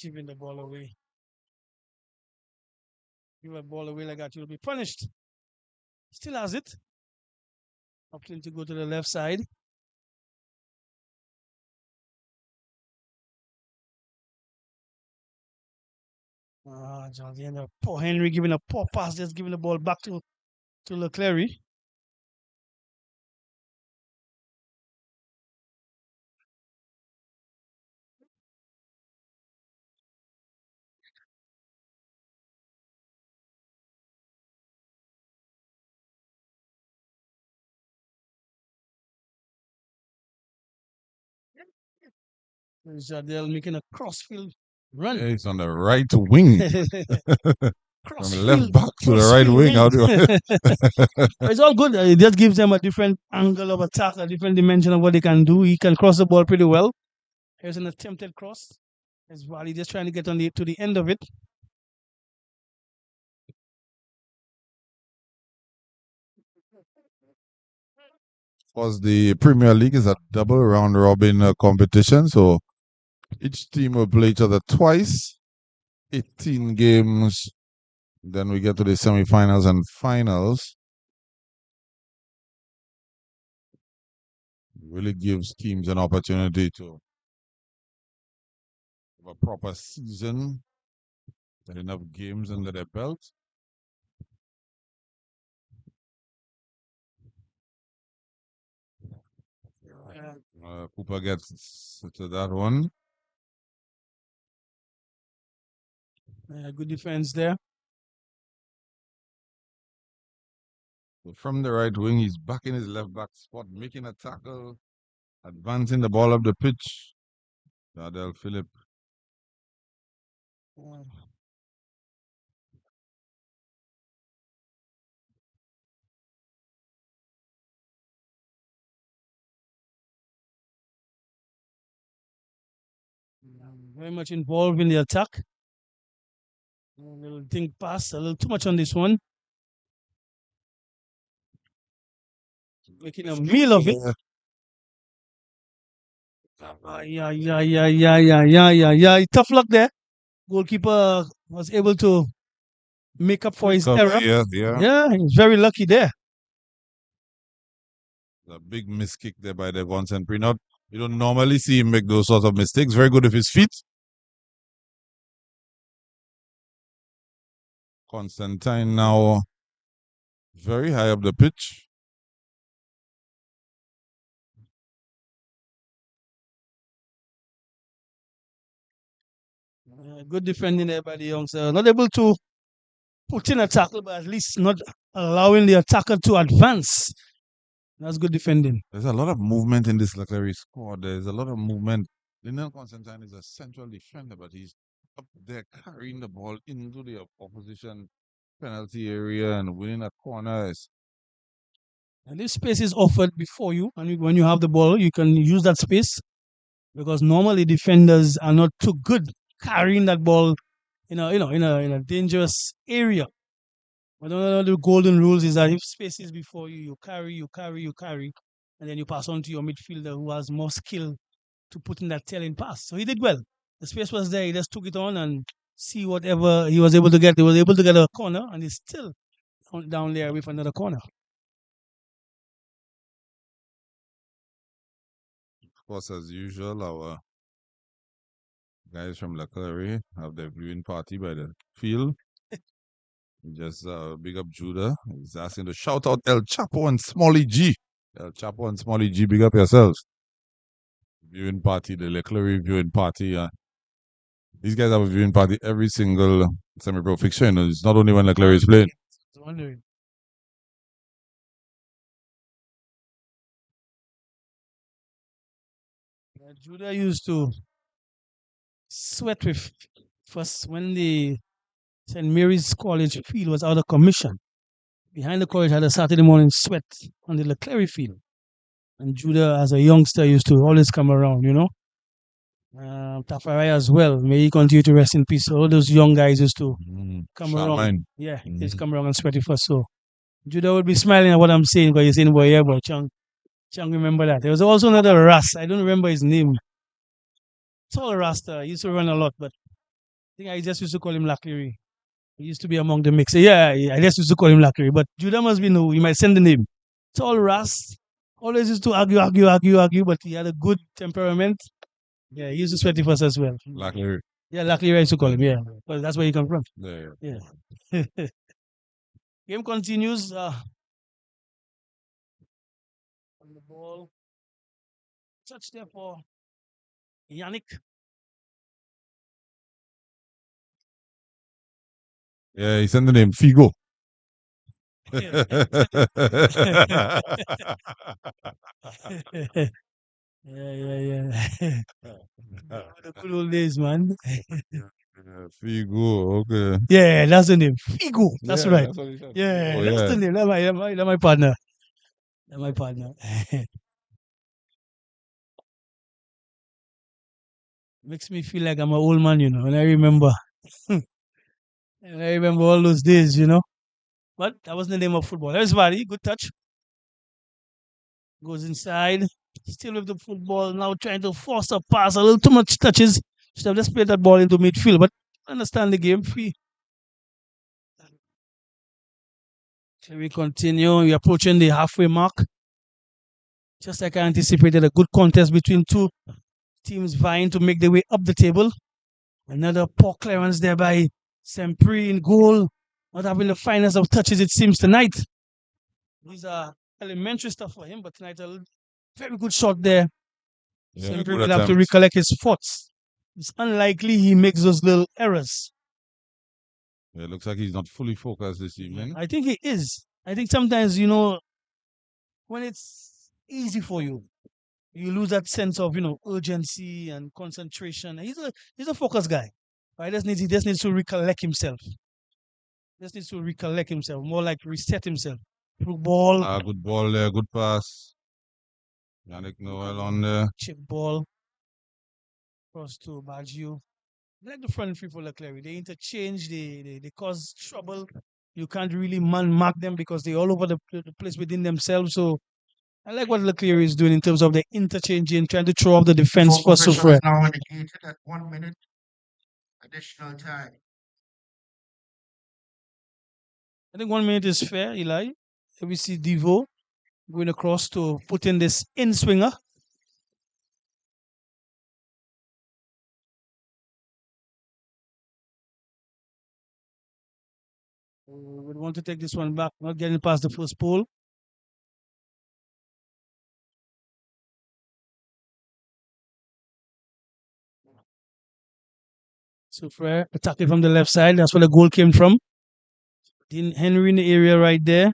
Giving the ball away. Give a ball away like that, you'll be punished. Still has it. Opting to go to the left side. John, poor Henry giving a poor pass, just giving the ball back to Clery. Jardel making a crossfield run. Yeah, it's on the right wing. From the left back to the right wing. How do It's all good. It just gives them a different angle of attack, a different dimension of what they can do. He can cross the ball pretty well. Here's an attempted cross. As Wally just trying to get to the end of it. Because the Premier League is a double round robin competition, so each team will play each other twice, 18 games. Then we get to the semi-finals and finals. It really gives teams an opportunity to have a proper season, get enough games under their belt. Cooper gets to that one. Good defense there. So from the right wing, he's back in his left back spot, making a tackle, advancing the ball up the pitch. Jardel Phillip. Very much involved in the attack. A little think pass, a little too much on this one. Making a meal of it. Yeah. Tough luck there. Goalkeeper was able to make up for his error. Yeah, he's very lucky there. A big miss kick there by the Vincent Prinot. You don't normally see him make those sorts of mistakes. Very good with his feet. Constantine now very high up the pitch. Good defending there by the youngster. Not able to putting a tackle, but at least not allowing the attacker to advance. That's good defending. There's a lot of movement in this Clery squad. There's a lot of movement. Lionel Constantine is a central defender, but he's up there carrying the ball into the opposition penalty area and winning a corner. And if space is offered before you, and when you have the ball, you can use that space, because normally defenders are not too good carrying that ball in a dangerous area. But one of the golden rules is that if space is before you, you carry, and then you pass on to your midfielder who has more skill to put in that tailing pass. So he did well. The space was there. He just took it on and see whatever he was able to get. He was able to get a corner, and he's still down there with another corner. Of course, as usual, our guys from Clery have their viewing party by the field. Just big up Judah. He's asking to shout out El Chapo and Smalley G. El Chapo and Smalley G, big up yourselves. Viewing party, the Clery viewing party. These guys have a viewing party every single semi-pro fixture. It's not only when Clery is playing. I was wondering. Judah used to sweat with first when the St. Mary's College field was out of commission. Behind the college had a Saturday morning sweat on the Clery field. And Judah, as a youngster, used to always come around, Tafari as well. May he continue to rest in peace. All those young guys used to come around. Yeah, they used to come around and sweat with us. So Judah would be smiling at what I'm saying, because he's saying, boy, yeah, boy, Chung remember that. There was also another Ras. I don't remember his name. Tall Rasta. He used to run a lot, but I think I just used to call him Clery. He used to be among the mix. Yeah, I just used to call him Clery. But Judah must be new. You might send the name. Tall Ras. Always used to argue, but he had a good temperament. Yeah, he used to sweat with us as well. Clery. Yeah, Clery I used to call him, yeah. But that's where he come from. Yeah. Game continues. On the ball. Touch there for Yannick. Yeah, he sent the name Figo. Yeah. The good old days, man. Figo, okay. Yeah, that's the name. Figo. That's right. That's what he said. Yeah, Figo, that's the name. That's my partner. That's my partner. Makes me feel like I'm an old man, and I remember. And I remember all those days, But that wasn't the name of football. Everybody, good touch. Goes inside. Still with the football. Now trying to force a pass. A little too much touches. Should have just played that ball into midfield. But understand the game. Free. Shall we continue? We're approaching the halfway mark. Just like I anticipated, a good contest between two teams vying to make their way up the table. Another poor clearance there by Sempre in goal. Not having the finest of touches, it seems, tonight. These are elementary stuff for him, but tonight a very good shot there. Yeah, Sempre good will have to attempt. recollect his thoughts. It's unlikely he makes those little errors. Yeah, it looks like he's not fully focused this evening. I think he is. I think sometimes, when it's easy for you, you lose that sense of, urgency and concentration. He's a focused guy. He just needs to recollect himself. More like reset himself. Through ball. Good ball there, good pass. Yannick Noel on there. Chip ball. Cross to Baggio. Like the front three for Clery. They interchange, they cause trouble. You can't really mark them because they're all over the place within themselves. So I like what Clery is doing in terms of the interchanging, trying to throw off the defense for Soufriere. Now indicated at 1 minute additional time. I think 1 minute is fair, Eli. We see Devo going across to put in this in-swinger. We want to take this one back, not getting past the first pole. Soufriere attacking from the left side. That's where the goal came from. Dean Henry in the area right there.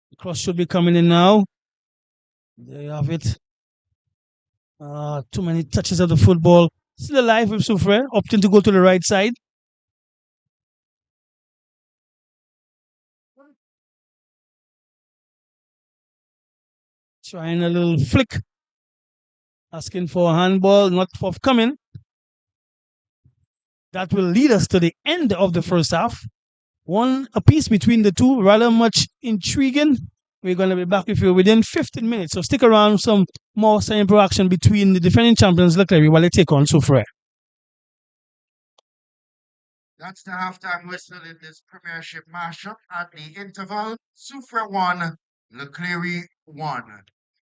The cross should be coming in now. There you have it. Too many touches of the football. Still alive with Soufriere, opting to go to the right side. Trying a little flick. Asking for a handball, not forthcoming. That will lead us to the end of the first half. One apiece between the two, rather much intriguing. We're going to be back with you within 15 minutes. So stick around, some more semi-pro action between the defending champions, Clery, while they take on Soufriere. That's the halftime whistle in this Premiership mashup. At the interval, Soufriere 1, Clery 1.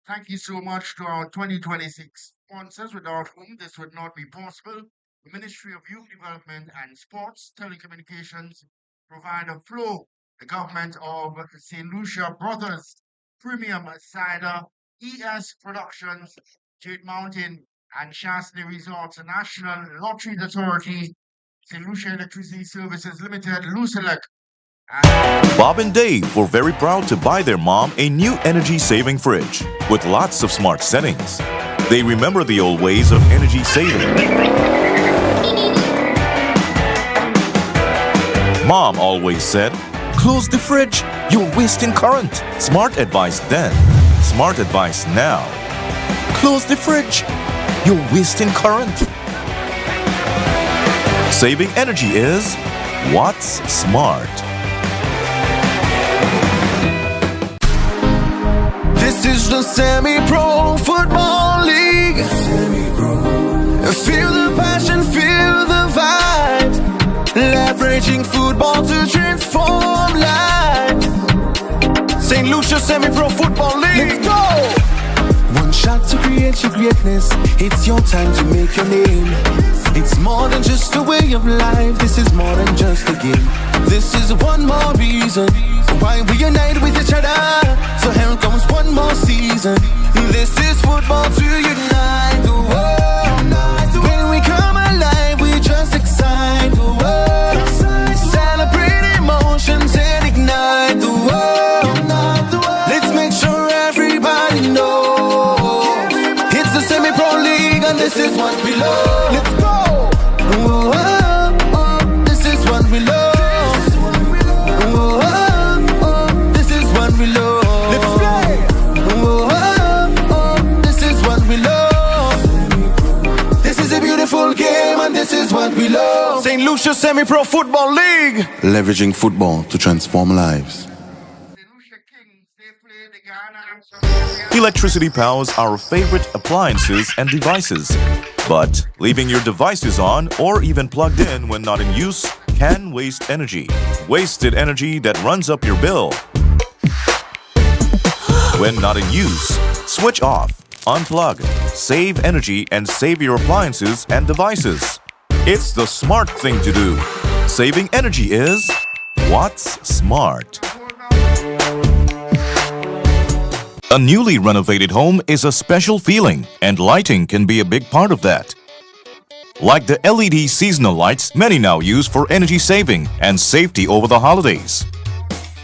Thank you so much to our 2026 sponsors, without whom this would not be possible. The Ministry of Youth Development and Sports, Telecommunications, Provider Flow, the government of St. Lucia Brothers, Premium Cider, ES Productions, Jade Mountain, and Shasta Resorts, National Lottery Authority, St. Lucia Electricity Services Limited, Lucia. Bob and Dave were very proud to buy their mom a new energy-saving fridge with lots of smart settings. They remember the old ways of energy saving. Mom always said, "Close the fridge, you're wasting current." Smart advice then, smart advice now. Close the fridge, you're wasting current. Saving energy is what's smart. This is the Semi-Pro Football League. Feel the passion, feel the vibe. Leveraging football to transform life. St. Lucia Semi-Pro Football League. Let's go! One shot to create your greatness. It's your time to make your name. It's more than just a way of life. This is more than just a game. This is one more reason why we unite with each other. So here comes one more season. This is football to unite the world. When we come alive, we just excite the world. Celebrate emotions and ignite the world. Let's make sure everybody knows it's the Semi-Pro League and this is what we love. Let's go. Oh, oh, oh, this is what we love. Oh, oh, oh, this is what we love. Let's play. Oh, oh, oh, this is what we love. This is a beautiful game and this is what we love. St. Lucia Semi-Pro Football League. Leveraging football to transform lives. Electricity powers our favorite appliances and devices. But leaving your devices on or even plugged in when not in use can waste energy. Wasted energy that runs up your bill. When not in use, switch off, unplug, save energy and save your appliances and devices. It's the smart thing to do. Saving energy is what's smart. A newly renovated home is a special feeling, and lighting can be a big part of that. Like the LED seasonal lights many now use for energy saving and safety over the holidays.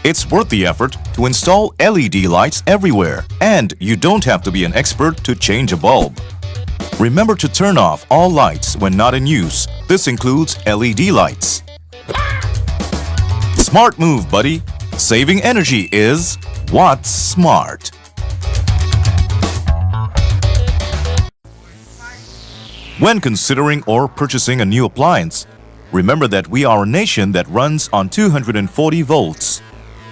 It's worth the effort to install LED lights everywhere, and you don't have to be an expert to change a bulb. Remember to turn off all lights when not in use. This includes LED lights. Smart move, buddy. Saving energy is what's smart. When considering or purchasing a new appliance, remember that we are a nation that runs on 240 volts.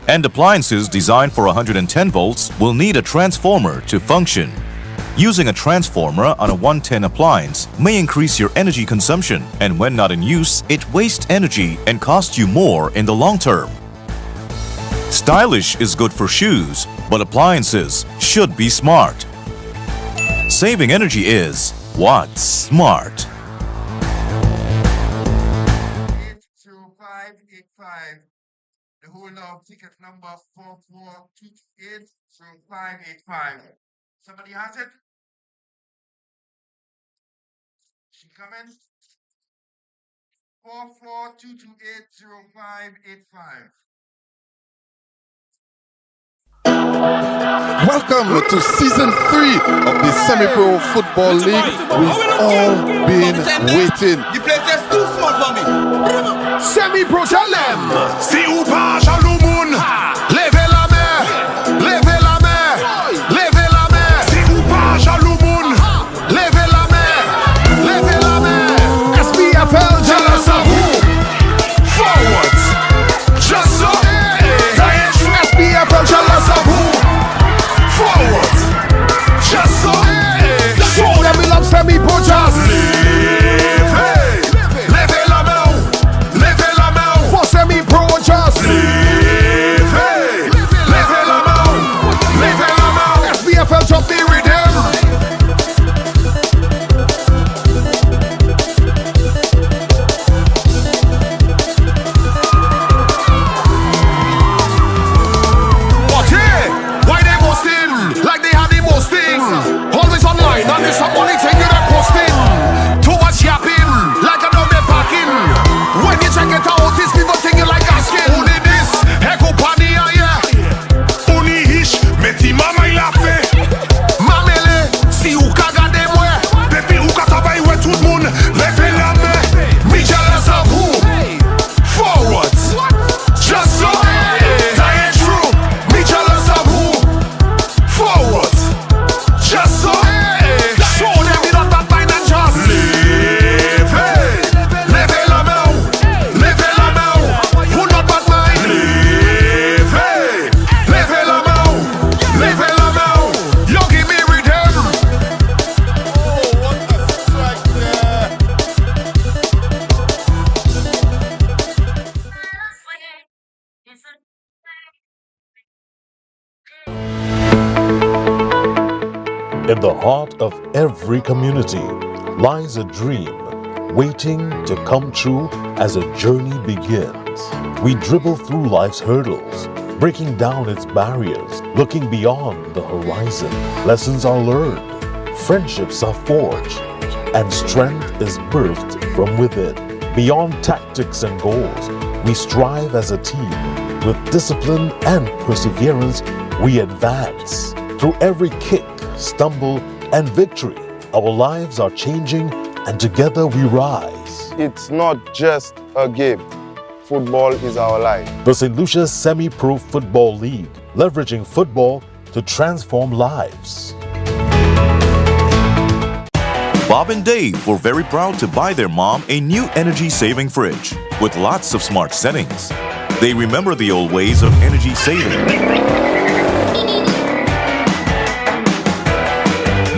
And appliances designed for 110 volts will need a transformer to function. Using a transformer on a 110 appliance may increase your energy consumption, and when not in use, it wastes energy and costs you more in the long term. Stylish is good for shoes, but appliances should be smart. Saving energy is what's smart. 80585. The holder of ticket number 44280585. Somebody has it? She coming? 44-228-0585. Welcome to season 3 of the Semi-Pro Football League. We've all been waiting. The place is too small for me. Semi-Pro Jalem. Si ou pas jaloux moun. Levez la main. Levez la main. Levez la main. Si ou pas jaloux moun. Levez la main. Levez la main. SPFL jealous of who? Forwards. Just so. SPFL jealous of who? Forwards. Just so. Show them we love Semi-Pro just. Levez la main. Levez la main. For Semi-Pro just. Levez la main. Levez la main. SPFL drop the rhythm. But hey, why they boasting? Like they had the most thing. Always online, and there's some money thing they're posting. Too much yapping, like a dumb packing. When you check it out, these people think you like asking. Who did this? Eko pani aye. Uni hish, meti mama il a fait. Mamele, si ou ka gade mwe. Depuis ou ka travay we tout le monde. Levez la main. Me jealous of who? Forwards. Just so. That ain't true. Me jealous of who? Forwards. Just so. Show them we not that mind and just. Levez la main. Levez la main. Who not bad mind? Levez la main. Levez la main. Yo give me rhythm. In the heart of every community lies a dream waiting to come true as a journey begins. We dribble through life's hurdles, breaking down its barriers, looking beyond the horizon. Lessons are learned, friendships are forged, and strength is birthed from within. Beyond tactics and goals, we strive as a team. With discipline and perseverance, we advance. Through every kick, stumble, and victory, our lives are changing, and together we rise. It's not just a game. Football is our life. The St. Lucia Semi-Pro Football League, leveraging football to transform lives. Bob and Dave were very proud to buy their mom a new energy-saving fridge with lots of smart settings. They remember the old ways of energy saving.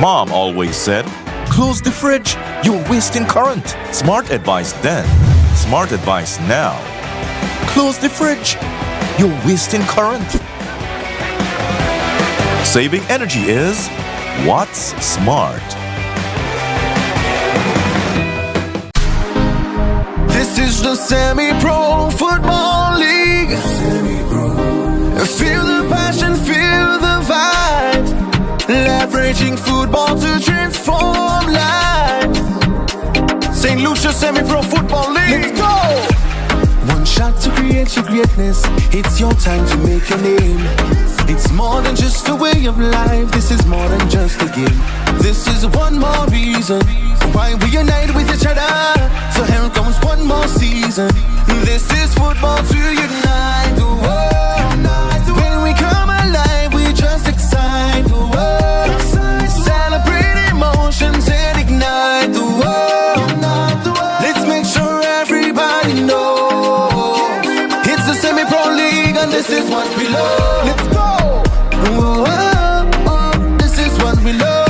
Mom always said, "Close the fridge, you're wasting current." Smart advice then, smart advice now. Close the fridge, you're wasting current. Saving energy is what's smart. This is the Semi-Pro Football League. Feel the passion, feel the vibe. Leveraging football to transform lives. St. Lucia Semi-Pro Football League. Let's go! One shot to create your greatness. It's your time to make your name. It's more than just a way of life. This is more than just a game. This is one more reason why we unite with each other. So here comes one more season. This is football to unite the world. When we come alive, we just excite the world. Celebrate emotions and ignite the world. Let's make sure everybody knows it's the Semi-Pro League and this is what we love. Let's go. Oh, oh, oh, this is what we love.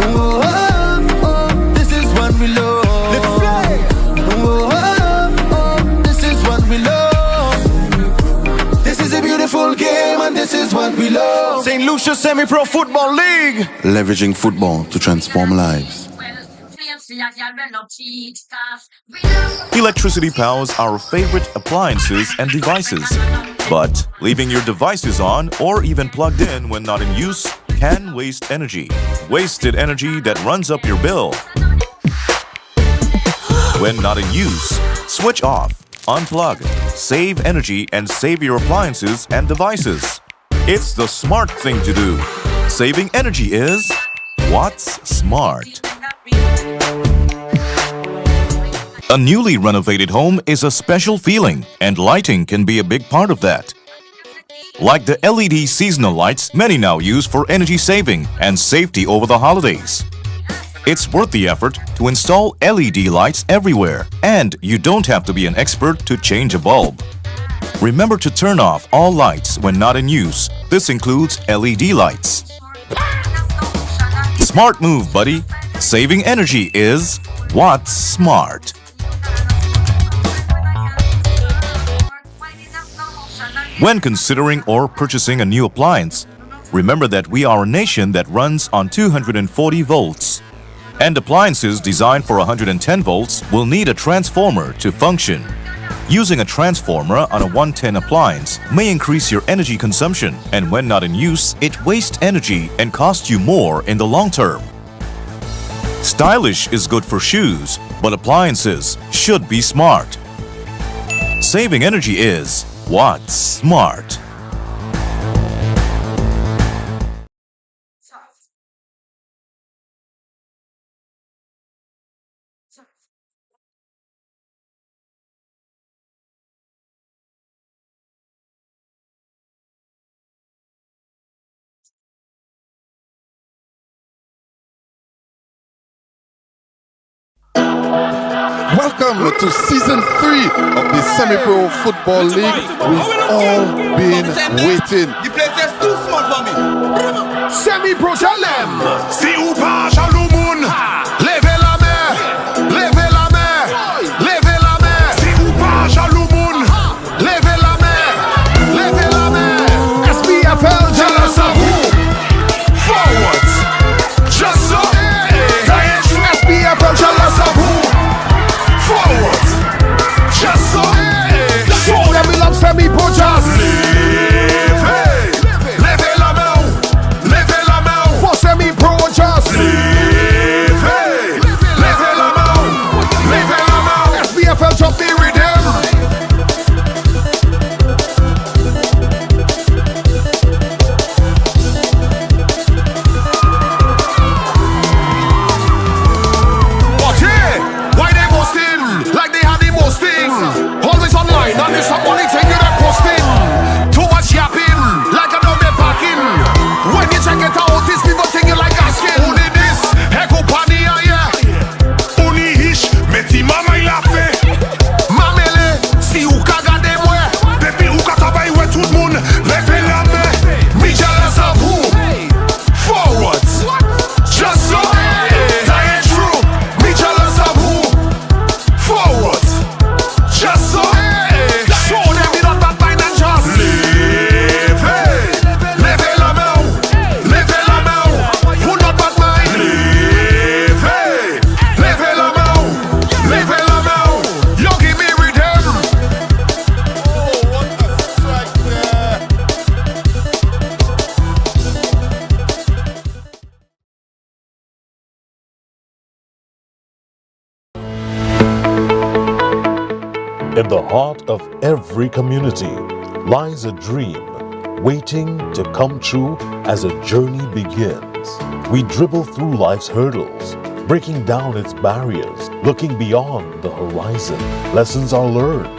Oh, oh, oh, this is what we love. Let's play. Oh, oh, oh, this is what we love. This is a beautiful game and this is what we love. St. Lucia Semi-Pro Football League. Leveraging football to transform lives. Electricity powers our favorite appliances and devices. But leaving your devices on or even plugged in when not in use can waste energy. Wasted energy that runs up your bill. when not in use, switch off, unplug, save energy and save your appliances and devices. It's the smart thing to do. Saving energy is what's smart. A newly renovated home is a special feeling, and lighting can be a big part of that. Like the LED seasonal lights many now use for energy saving and safety over the holidays. It's worth the effort to install LED lights everywhere, and you don't have to be an expert to change a bulb. Remember to turn off all lights when not in use. This includes LED lights. Smart move, buddy. Saving energy is what's smart. When considering or purchasing a new appliance, remember that we are a nation that runs on 240 volts. And appliances designed for 110 volts will need a transformer to function. Using a transformer on a 110 appliance may increase your energy consumption, and when not in use, it wastes energy and costs you more in the long term. Stylish is good for shoes, but appliances should be smart. Saving energy is what's smart. Welcome to season 3 of the Semi-Pro Football League. We've all been waiting. The place is too small for me. Semi-Pro Jalem. Si ou pas jaloux moun. Levez la main. Levez la main. Levez la main. Si ou pas jaloux moun. Levez la main. Levez la main. SPFL jealous of who? Forwards. Just so. SPFL jealous of who? Forwards. Just so. Show them we love Semi-Pro Jazz. Levez la main. Levez la main. For Semi-Pro Jazz. Levez la main. Levez la main. SPFL jump the rhythm. But yeah, why they boasting like they had the most thing? Always online and there's some money thing you're posting. Too much yapping like a dummy packing. When you check it out, these people think you like asking. Who did this? Eko pania yeah. Uni hish, meti mama il a fait. Mamele, si ou ka gade mwe. Depuis ou ka travay we tout le monde. Levez la main. Me jealous of who? Forwards. Just so. That ain't true. Me jealous of who? Forwards. Just so. Show them we not bad mind and just. Levez la main. Levez la main. Who not bad mind? Levez la main. Levez la main. Yo give me rhythm. Oh, what a strike there. In the heart of every community lies a dream waiting to come true as a journey begins. We dribble through life's hurdles, breaking down its barriers, looking beyond the horizon. Lessons are learned,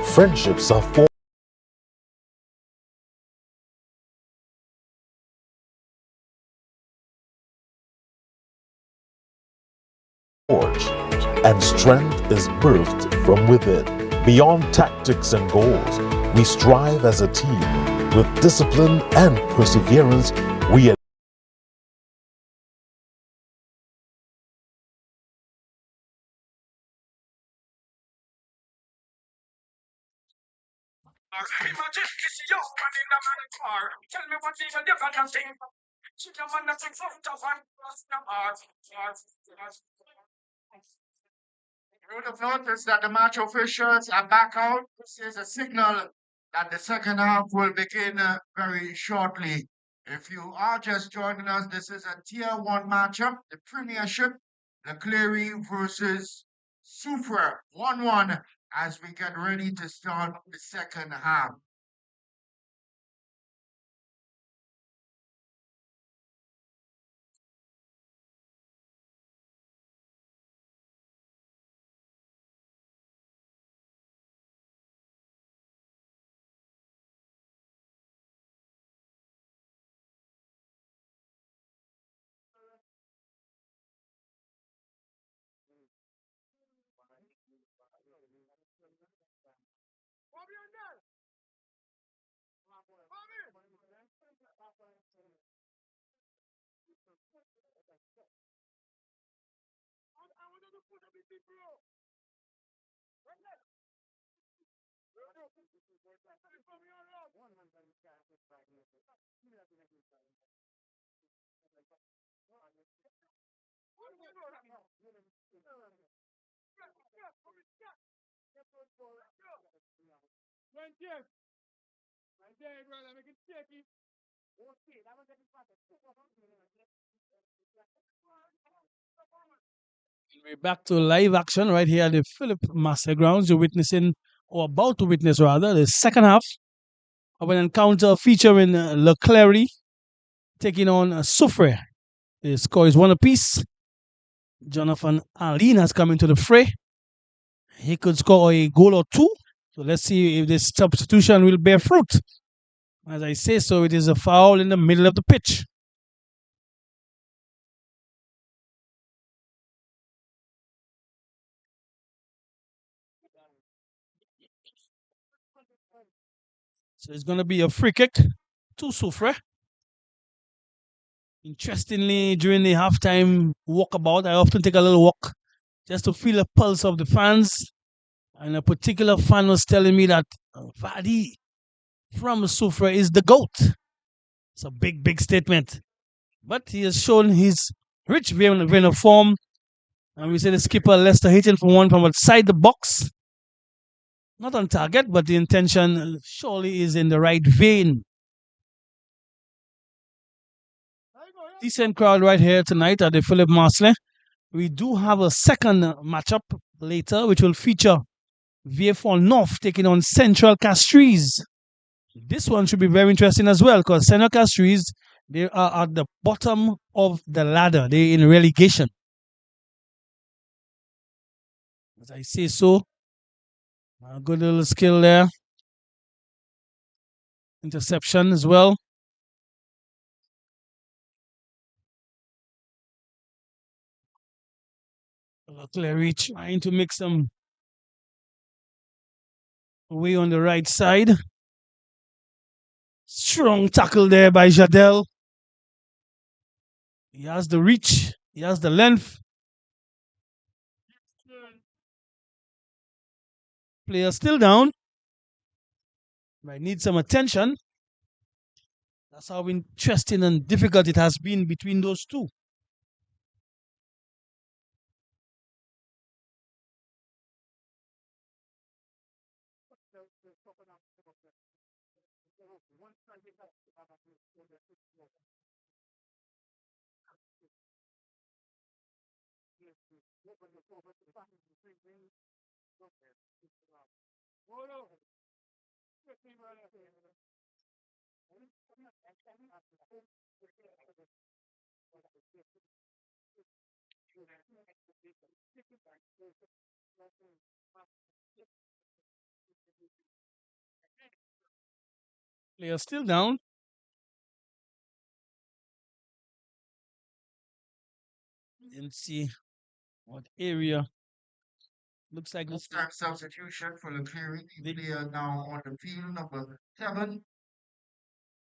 friendships are forged, and strength is birthed from within. Beyond tactics and goals, we strive as a team. With discipline and perseverance, we Tell me what's even different than thing. You would have noticed that the match officials are back out. This is a signal that the second half will begin very shortly. If you are just joining us, this is a Tier 1 matchup, the Premiership, the Clery versus Soufriere 1-1 as we get ready to start the second half. We're back to live action right here at the Philip Master Grounds. You're witnessing, or about to witness rather, the second half of an encounter featuring Clery taking on Soufriere. The score is 1 apiece. Jonathan Aline has come into the fray. He could score a goal or two. So let's see if this substitution will bear fruit. As I say so, it is a foul in the middle of the pitch. So it's going to be a free kick to Soufriere. Interestingly, during the halftime walkabout, I often take a little walk just to feel the pulse of the fans. And a particular fan was telling me that Vadi from Soufriere is the GOAT. It's a big, big statement. But he has shown his rich vein of form. And we say the skipper Lester hitting for one from outside the box. Not on target, but the intention surely is in the right vein. Decent crowd right here tonight at the Philip Marsley. We do have a second matchup later, which will feature VFL North taking on Central Castries. This one should be very interesting as well because Central Castries, they are at the bottom of the ladder. They're in relegation. As I say so, a good little skill there. Interception as well. Clery trying to make some way on the right side. Strong tackle there by Jadel. He has the reach. He has the length. Player still down. Might need some attention. That's how interesting and difficult it has been between those two. Player still down. Let's see what area. Looks like This time substitution for the Clery player now on the field, number 7.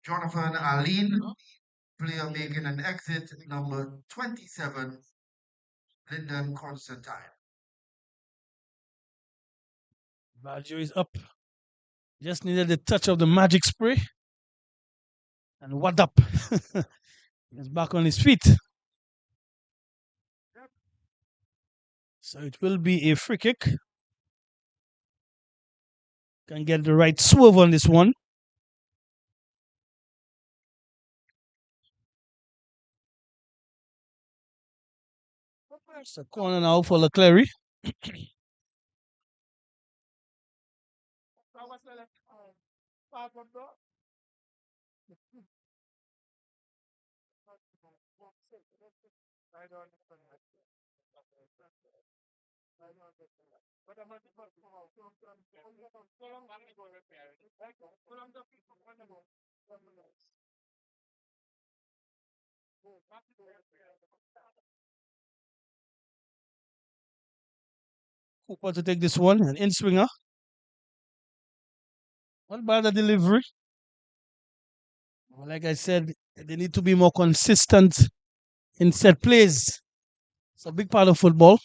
Jonathan Aline, player making an exit, number 27. Lyndon Constantine. Baggio is up. Just needed the touch of the magic spray. And what up? He's back on his feet. So it will be a free kick. Can get the right swerve on this one. It's a corner now for Clery. Cooper to take this one, an in swinger. What about the delivery? Like I said, they need to be more consistent in set plays. It's a big part of football.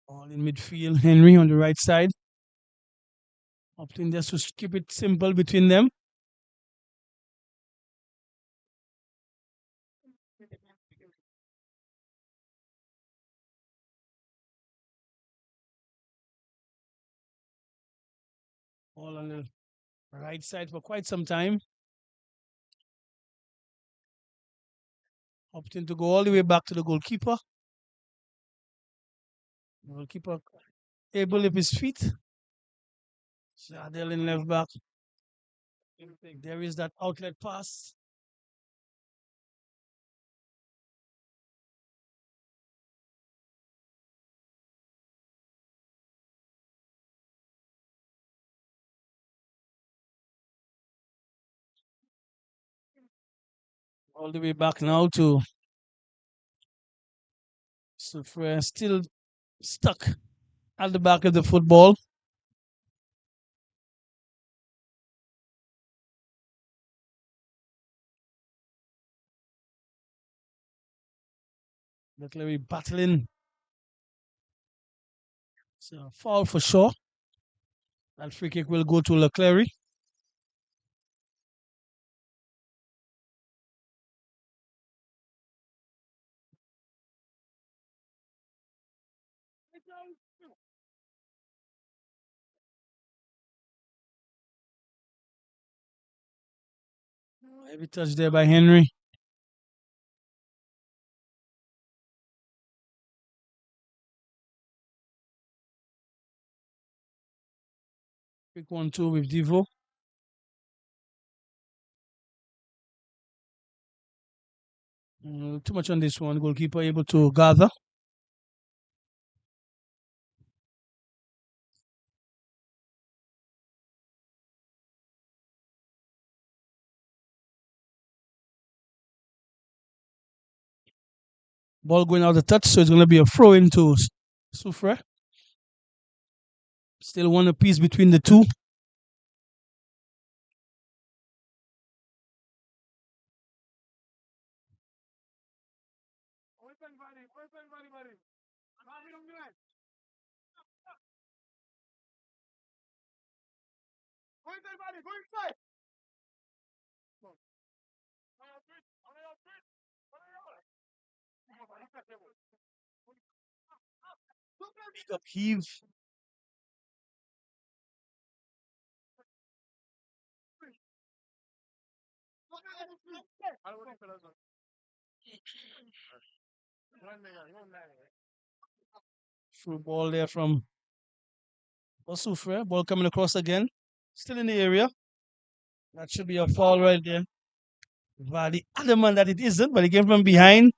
All in midfield, Henry on the right side. Opting just to keep it simple between them. All on the right side for quite some time. Opting to go all the way back to the goalkeeper. Goalkeeper able with his feet. Jardel in left back. There is that outlet pass. All the way back now to Soufriere, still stuck at the back of the football. Clery battling. It's a foul for sure. That free kick will go to Clery. Heavy touch there by Henry. Quick 1-2 with Devo. Too much on this one. Goalkeeper able to gather. Ball going out of touch, so it's going to be a throw into Soufriere. Still one apiece between the two. Big upheave. Through ball there from Soufriere. Ball coming across again. Still in the area. That should be a foul right there. Vardy adamant that it isn't, but he came from behind.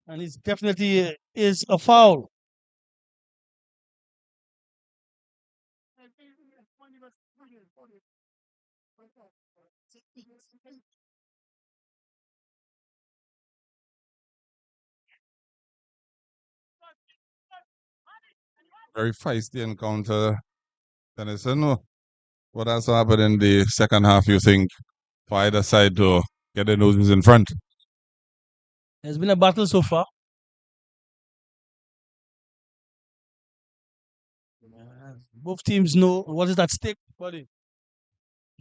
And it definitely is a foul. Very feisty encounter, Tennyson. What has happened in the second half, you think, for either side to get their noses in front? There's been a battle so far. Both teams know what is at stake, buddy.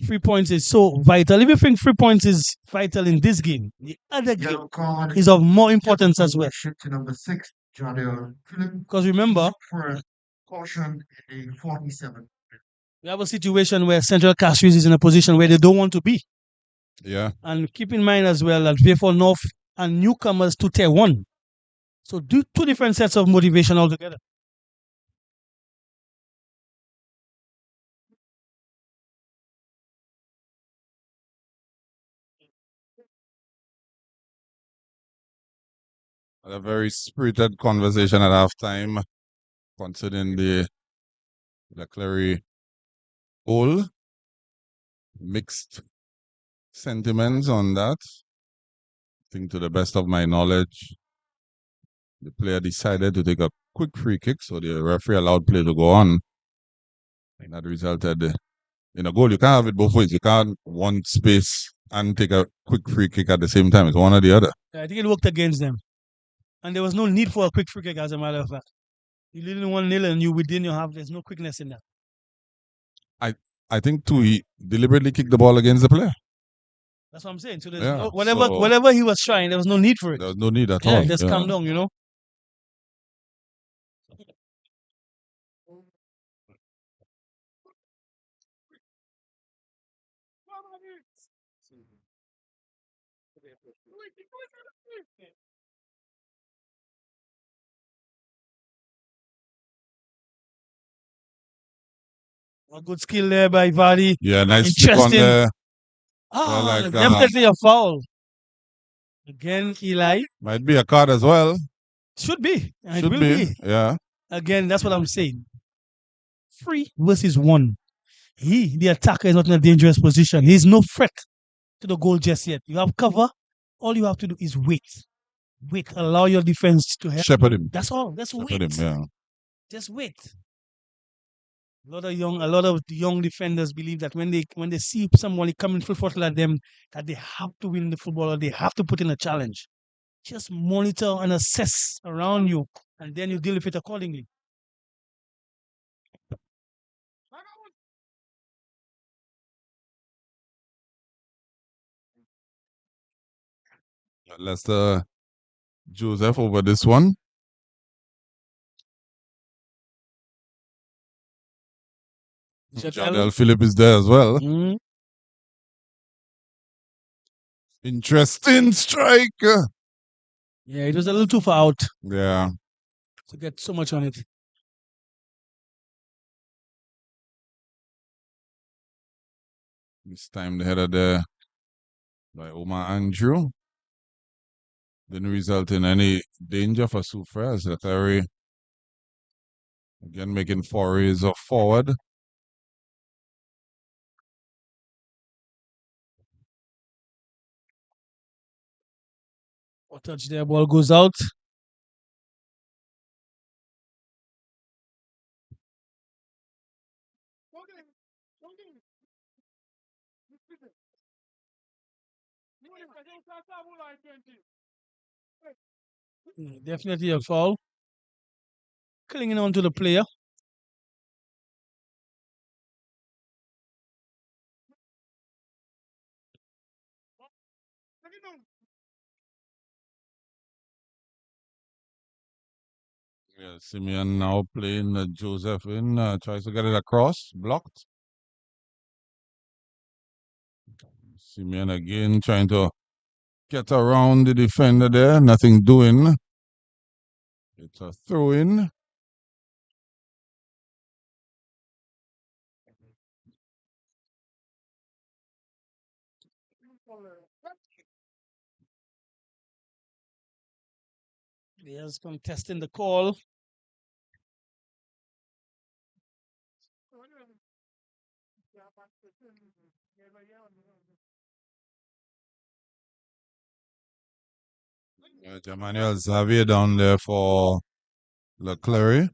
3 points is so vital. If you think 3 points is vital in this game, the other game Yellow card. is of more importance as well. Shift to number 6, Jardel Philip. Because remember, For caution in the 47. we have a situation where Central Castries is in a position where they don't want to be. Yeah. And keep in mind as well that Vayfor North and newcomers to Tier 1. So two different sets of motivation altogether. A very spirited conversation at halftime concerning the Clery goal. Mixed sentiments on that. I think to the best of my knowledge, the player decided to take a quick free kick, so the referee allowed play to go on. And that resulted in a goal. You can't have it both ways. You can't one space and take a quick free kick at the same time. It's one or the other. I think it worked against them. And there was no need for a quick free kick, as a matter of fact. You leading 1-0 and you within your half, there's no quickness in that. I think too, he deliberately kicked the ball against the player. That's what I'm saying. So, Yeah, whatever he was trying, there was no need for it. There was no need at all. Just calm down, you know. A good skill there by Vardy. Yeah, nice stick on Interesting. there. Definitely a foul. Again, Eli. Might be a card as well. Should be. It Should will be. Yeah. Again, that's what I'm saying. 3 versus 1. He, the attacker, is not in a dangerous position. He's no threat to the goal just yet. You have cover. All you have to do is wait. Wait. Allow your defense to help. Shepherd him. That's all. Just Shepherd wait. him, yeah. Just wait. A lot of young defenders believe that when they see somebody coming full throttle at them, that they have to win the football or they have to put in a challenge. Just monitor and assess around you, and then you deal with it accordingly. Leicester Joseph over this one. Jardel Philip is there as well. Mm-hmm. Interesting strike. Yeah, it was a little too far out. Yeah. To get so much on it. This time the header there by Omar Andrew didn't result in any danger for Soufriere as Clery again making forays forward. A touch there, ball goes out. Definitely a foul. Clinging on to the player. Yeah, Simeon now playing Joseph in, tries to get it across, blocked. Simeon again trying to get around the defender there, nothing doing. It's a throw in. Players contesting the call. Jamanuel Xavier down there for Clery.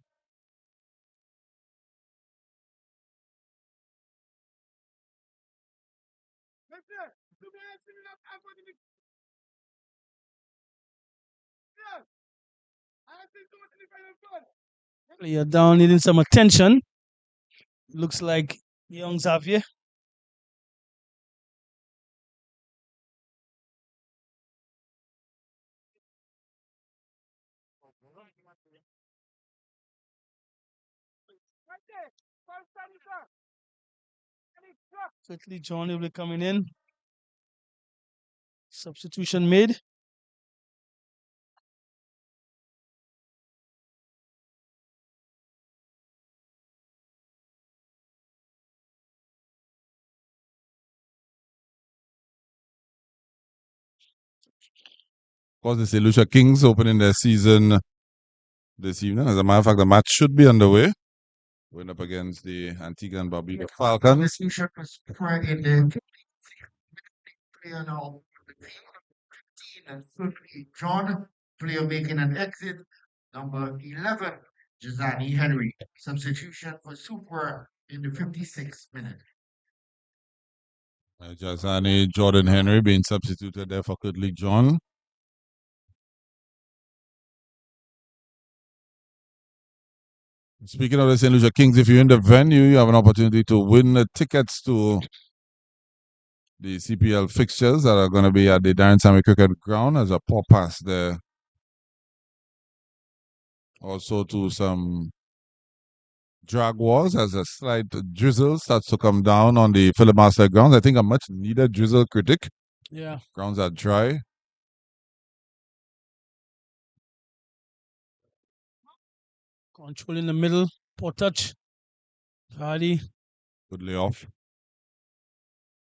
Player down, needing some attention. Looks like young Xavier. Quickly, John will be coming in. Substitution made. Of course, the St. Lucia Kings opening their season this evening. As a matter of fact, the match should be underway. Going up against the Antigua and Barbuda Falcons. Lucia was in the player now. 15 and 30, John, player making an exit. Number 11, Jazani Henry. Substitution for Soufriere in the 56th minute. Jazani Jordan Henry being substituted there for Kudley John. Speaking of the St. Lucia Kings, if you're in the venue, you have an opportunity to win tickets to the CPL fixtures that are going to be at the Darren Sammy Cricket Ground as a poor pass there. Also to some drag wars as a slight drizzle starts to come down on the Philip Master grounds. I think a much needed drizzle critic. Yeah. Grounds are dry. Control in the middle. Poor touch. Hardy. Good layoff.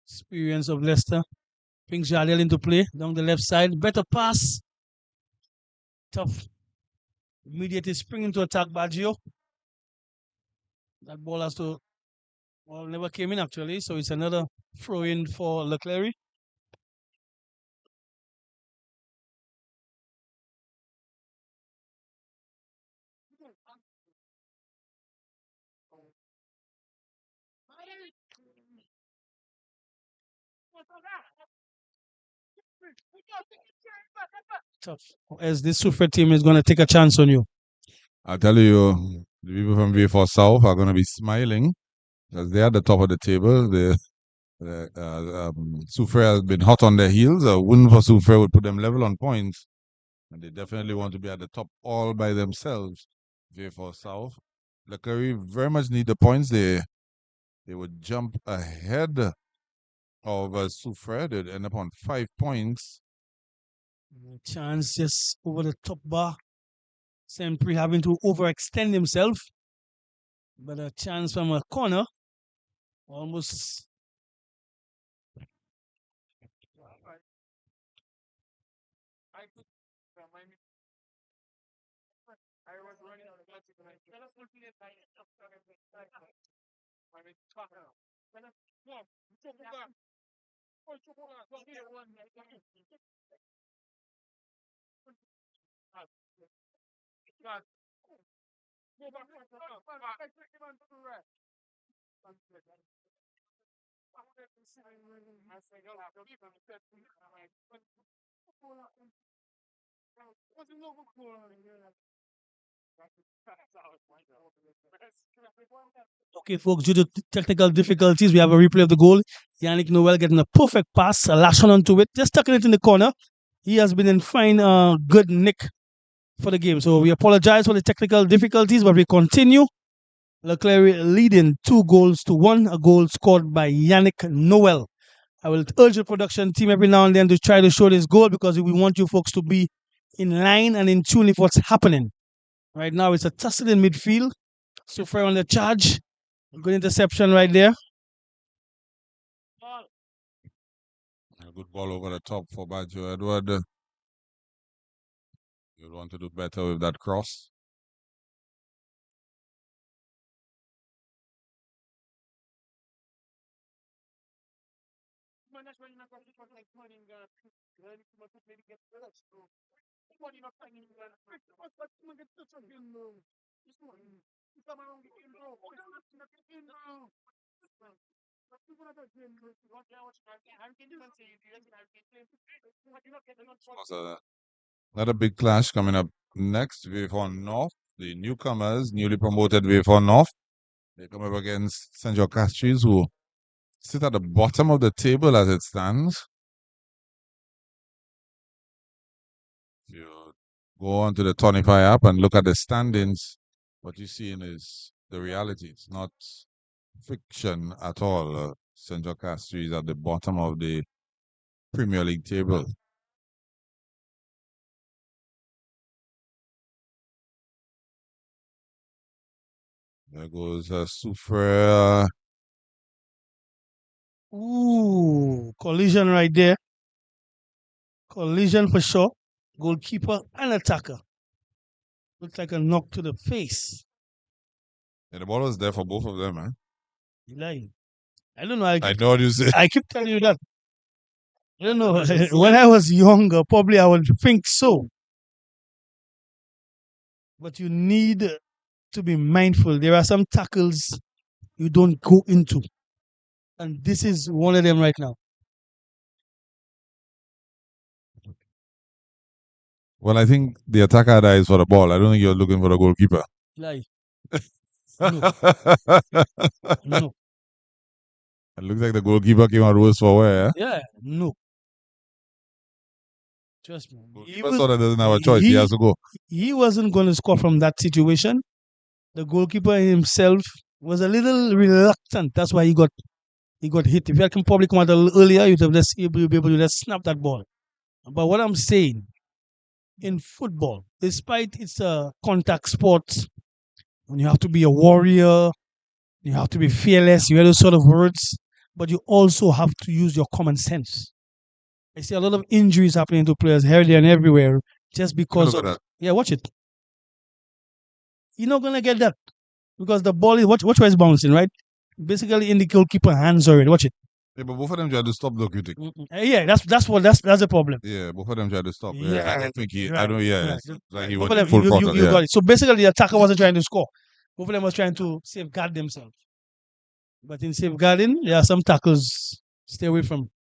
Experience of Leicester. Brings Jadiel into play down the left side. Better pass. Tough. Immediately springing to attack Baggio. That ball has to, well, never came in actually. So it's another throw in for Clery. Tough. As this Soufriere team is going to take a chance on you. I'll tell you, the people from V4 South are going to be smiling because they're at the top of the table. Soufriere has been hot on their heels. A win for Soufriere would put them level on points. And they definitely want to be at the top all by themselves. V4 South. Clery very much need the points. They would jump ahead of Soufriere. They'd end up on 5 points. Chance just over the top bar. Sempre having to overextend himself. But a chance from a corner. Almost. Okay, folks, due to technical difficulties, we have a replay of the goal. Yannick Noel getting a perfect pass, a lash on onto it, just tucking it in the corner. He has been in fine, good nick for the game. So we apologize for the technical difficulties, but we continue. Clery leading 2-1, a goal scored by Yannick Noel. I will urge the production team every now and then to try to show this goal because we want you folks to be in line and in tune with what's happening. Right now, it's a tussle in midfield. Soufriere on the charge. Good interception right there. A good ball over the top for Baggio Edward. You'll want to do better with that cross. Another big clash coming up next. V4 North, the newcomers, newly promoted V4 North. They come up against St. George Castries, who sit at the bottom of the table as it stands. If you go on to the Tonify app and look at the standings, what you're seeing is the reality. It's not fiction at all. Central Castries is at the bottom of the Premier League table. There goes Soufriere. Ooh, collision right there. Collision for sure. Goalkeeper and attacker. Looks like a knock to the face. And the ball was there for both of them, man. Like, I don't know. I know what you say. I keep telling you that. I don't know. When I was younger, probably I would think so. But you need to be mindful. There are some tackles you don't go into. And this is one of them right now. Well, I think the attacker dies for the ball. I don't think you're looking for the goalkeeper. Like, no. no. It looks like the goalkeeper came out worse for wear. Eh? Yeah, no. Trust me. Goalkeeper sort of doesn't have a choice. He has to go. He wasn't going to score from that situation. The goalkeeper himself was a little reluctant. That's why he got hit. If he had probably come out a little earlier, you'd have be able to just snap that ball. But what I'm saying, in football, despite it's a contact sport, when you have to be a warrior, you have to be fearless, you hear those sort of words, but you also have to use your common sense. I see a lot of injuries happening to players here, there, and everywhere just because of. Yeah, watch it. You're not going to get that because the ball is. Watch where it's bouncing, right? Basically in the goalkeeper hands already. Watch it. Yeah, but both of them tried to stop though, you think? Yeah, that's the problem. Yeah, both of them tried to stop. Yeah, I don't think he. right, I don't. Yeah, right. like he Both went of them, full throttle. you got it. So basically, the attacker wasn't trying to score. Both of them was trying to safeguard themselves. But in safeguarding, there are some tackles. Stay away from.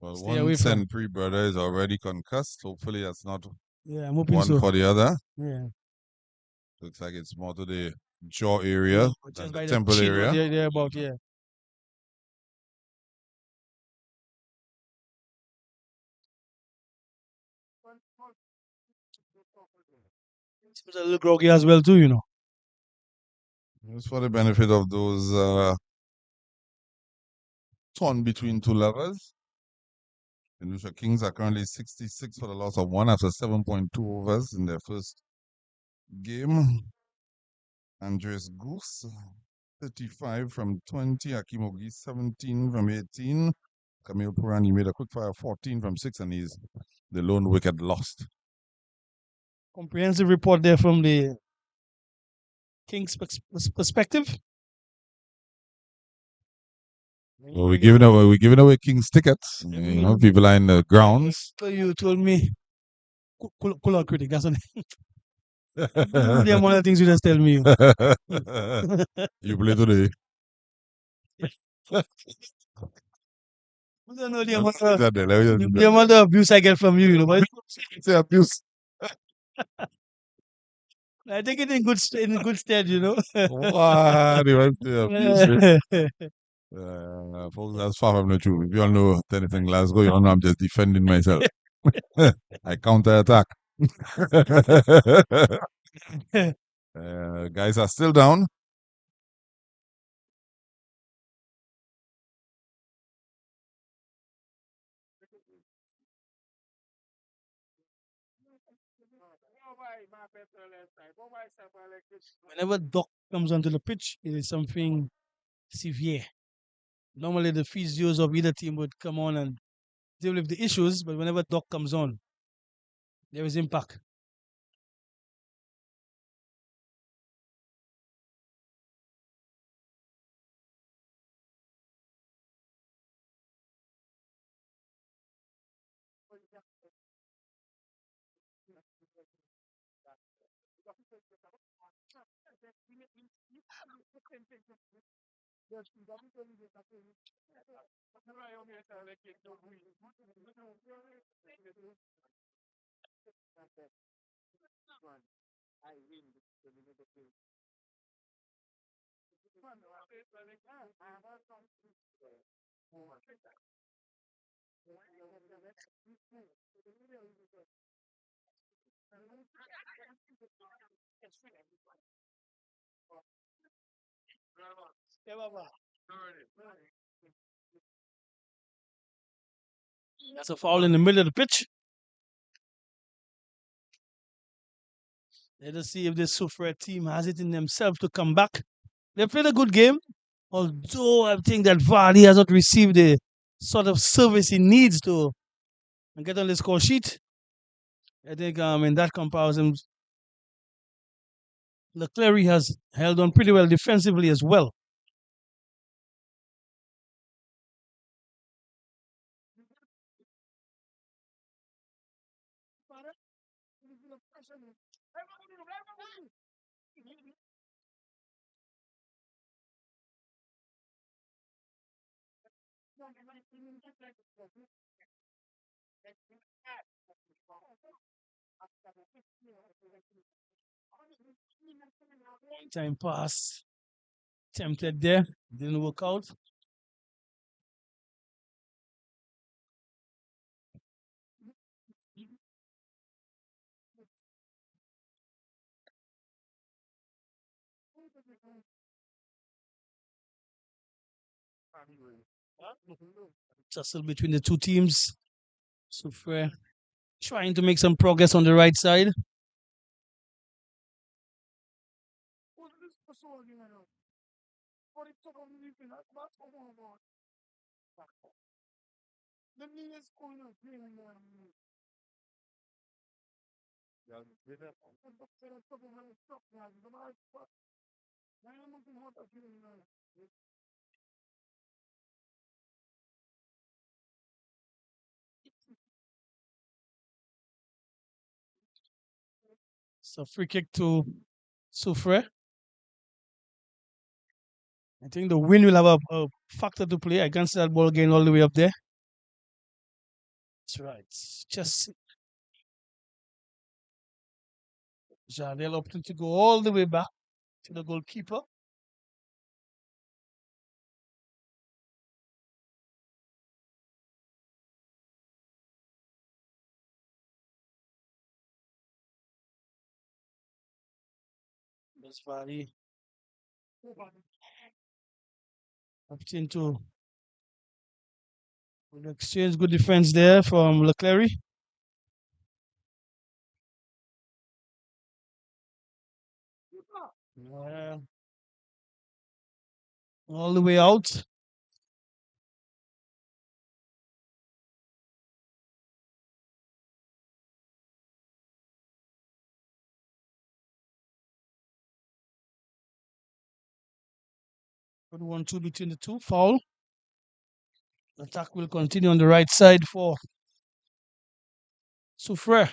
Well, Stay away one from. St. brother is already concussed. Hopefully, that's not Yeah, I'm hoping one so. for the other. Yeah. Looks like it's more to the jaw area than the temple area. They're about, yeah. Seems a little groggy as well too, you know. Just for the benefit of those torn between two lovers. The Lucia Kings are currently 66 for the loss of one after 7.2 overs in their first game. Andres Goose, 35 from 20. Akimogi, 17 from 18. Camille Purani made a quick fire 14 from 6, and he's the lone wicket lost. Comprehensive report there from the Kings' perspective. Well, we're giving away Kings tickets. You know, people are in the grounds. So you told me, cool out critic. That's what. They're one of the things you just tell me. You play today. I don't know the amount of abuse I get from you, you know. But say abuse. I take it in good stead, you know. What? Abuse. Folks, that's far from the truth. If you all know anything Glasgow, you all know I'm just defending myself. I counter attack. Guys are still down. Whenever Doc comes onto the pitch, it is something severe. Normally, the physios of either team would come on and deal with the issues, but whenever Doc comes on, there is impact. That's a foul in the middle of the pitch. Let us see if this Soufriere team has it in themselves to come back. They played a good game, although I think that Vardy has not received the sort of service he needs to get on the score sheet. I think in that comparison, the Clery has held on pretty well defensively as well. Time pass attempted there, didn't work out. Tussle between the two teams. Soufriere trying to make some progress on the right side. So free kick to Soufriere. I think the wind will have a factor to play. I can't see that ball getting all the way up there. That's right. Just Jardel opted to go all the way back to the goalkeeper. That's Vardy opting to exchange. Good defense there from Clery. All the way out. Good 1-2 between the two. Foul. The attack will continue on the right side for Soufriere.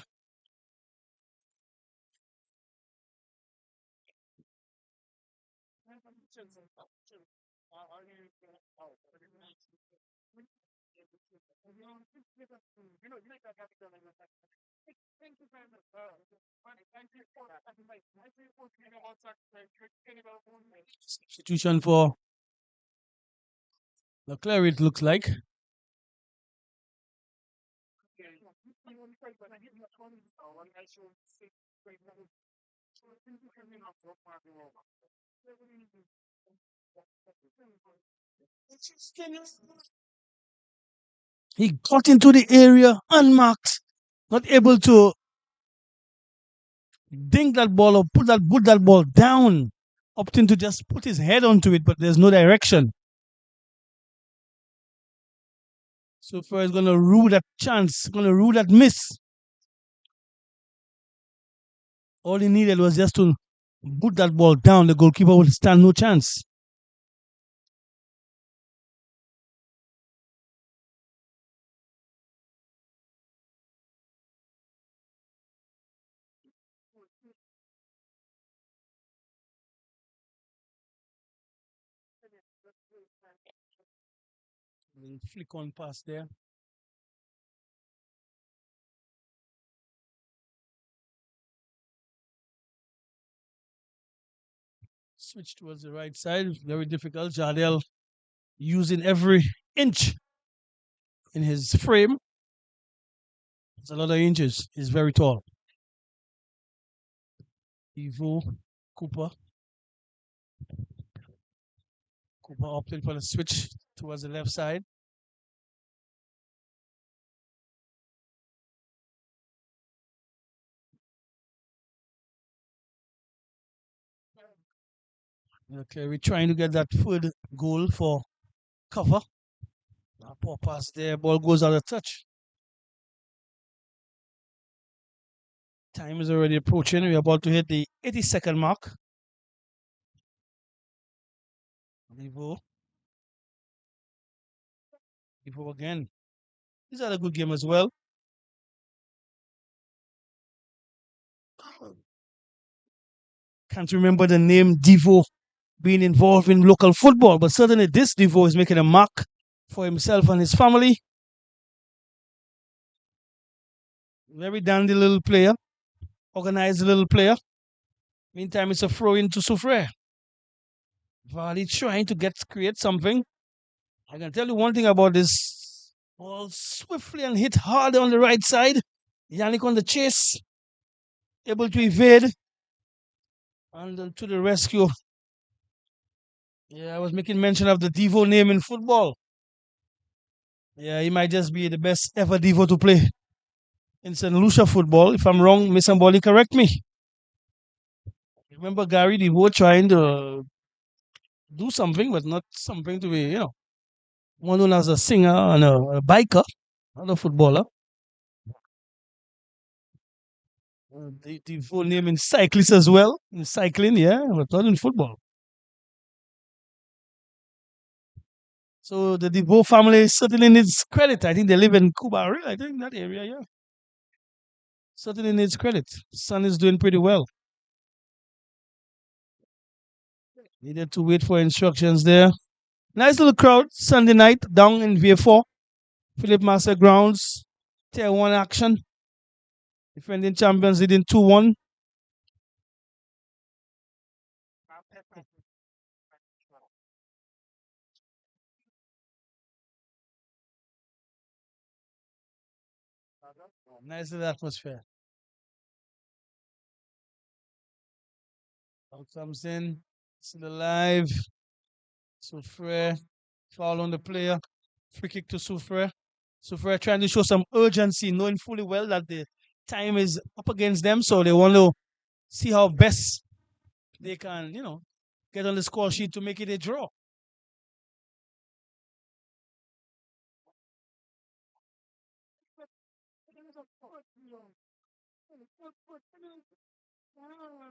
Substitution for Clery, it looks like. He got into the area unmarked, not able to dink that ball or put that ball down, opting to just put his head onto it, but there's no direction. Soufriere is going to rue that chance, going to rue that miss. All he needed was just to put that ball down. The goalkeeper would stand no chance. Flick on pass there. Switch towards the right side. Very difficult. Jardel using every inch in his frame. It's a lot of inches. He's very tall. Evo, Cooper. Cooper opted for the switch towards the left side. Okay, we're trying to get that third goal for cover. Poor pass there, ball goes out of touch. Time is already approaching. We're about to hit the 80-second mark. Evo. Evo again. These are a good game as well. Can't remember the name Devo being involved in local football, but certainly this Devo is making a mark for himself and his family. Very dandy little player, organized little player. Meantime, it's a throw into Soufriere. Vardy trying to create something. I can tell you one thing about this. Ball swiftly and hit hard on the right side. Yannick on the chase, able to evade. And to the rescue. Yeah, I was making mention of the Devo name in football. Yeah, he might just be the best ever Devo to play in St. Lucia football. If I'm wrong, Miss Amboli, correct me. Remember Gary Devo trying to do something, but not something to be, one known as a singer and a biker, not a footballer. The full name in cyclist as well, in cycling, yeah, but not in football. So the Devo family certainly needs credit. I think they live in Cuba, I think that area, yeah. Certainly needs credit. Son is doing pretty well. Needed to wait for instructions there. Nice little crowd Sunday night down in VA4. Philip Master Grounds. Tier 1 action. Defending champions leading 2-1. Nice little atmosphere. Out comes in. Still alive. Soufriere. Foul on the player. Free kick to Soufriere. Soufriere trying to show some urgency, knowing fully well that the time is up against them, so they want to see how best they can, get on the score sheet to make it a draw.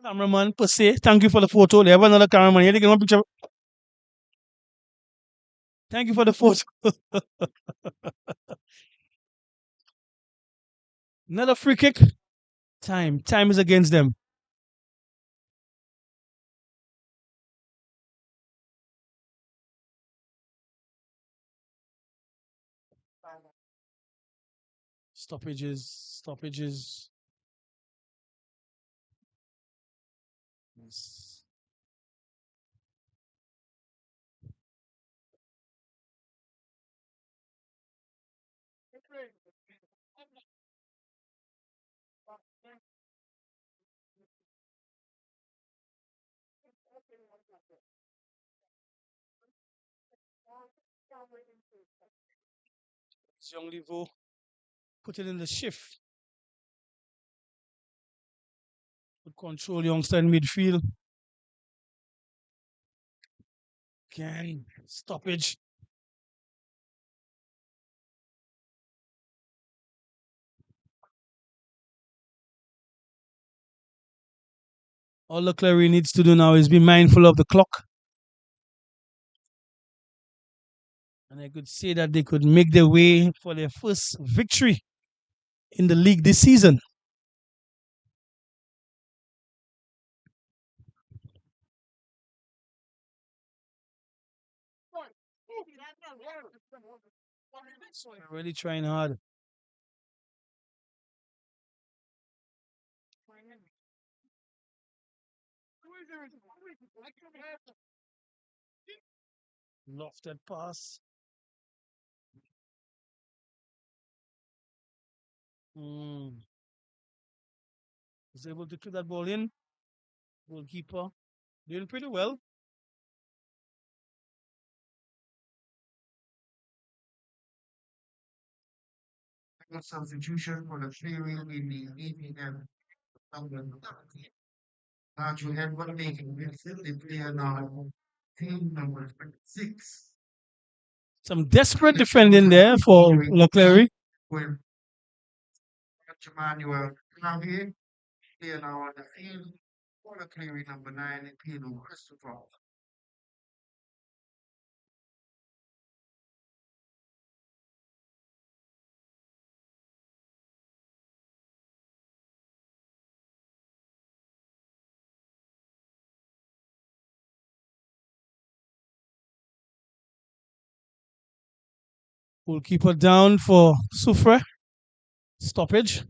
Cameraman per se, thank you for the photo. They have another cameraman here. They get one picture. Thank you for the photo. Another free kick. Time is against them. Stoppages. Yes. Young Livo put it in the shift. Good control, youngster in midfield. Again, stoppage. All the Clery needs to do now is be mindful of the clock. And I could say that they could make their way for their first victory in the league this season. Really trying hard. Lofted pass. Was able to kick that ball in. Goalkeeper doing pretty well. Substitution for the Clery in the EPM number 13. Nigel Edward making midfield, the player now team number 26. Some desperate defending there for Clery. With Emmanuel Clavier, player now on the field for the Clery number 9 in Pedro Christopher. Goalkeeper down for Soufriere. Stoppage.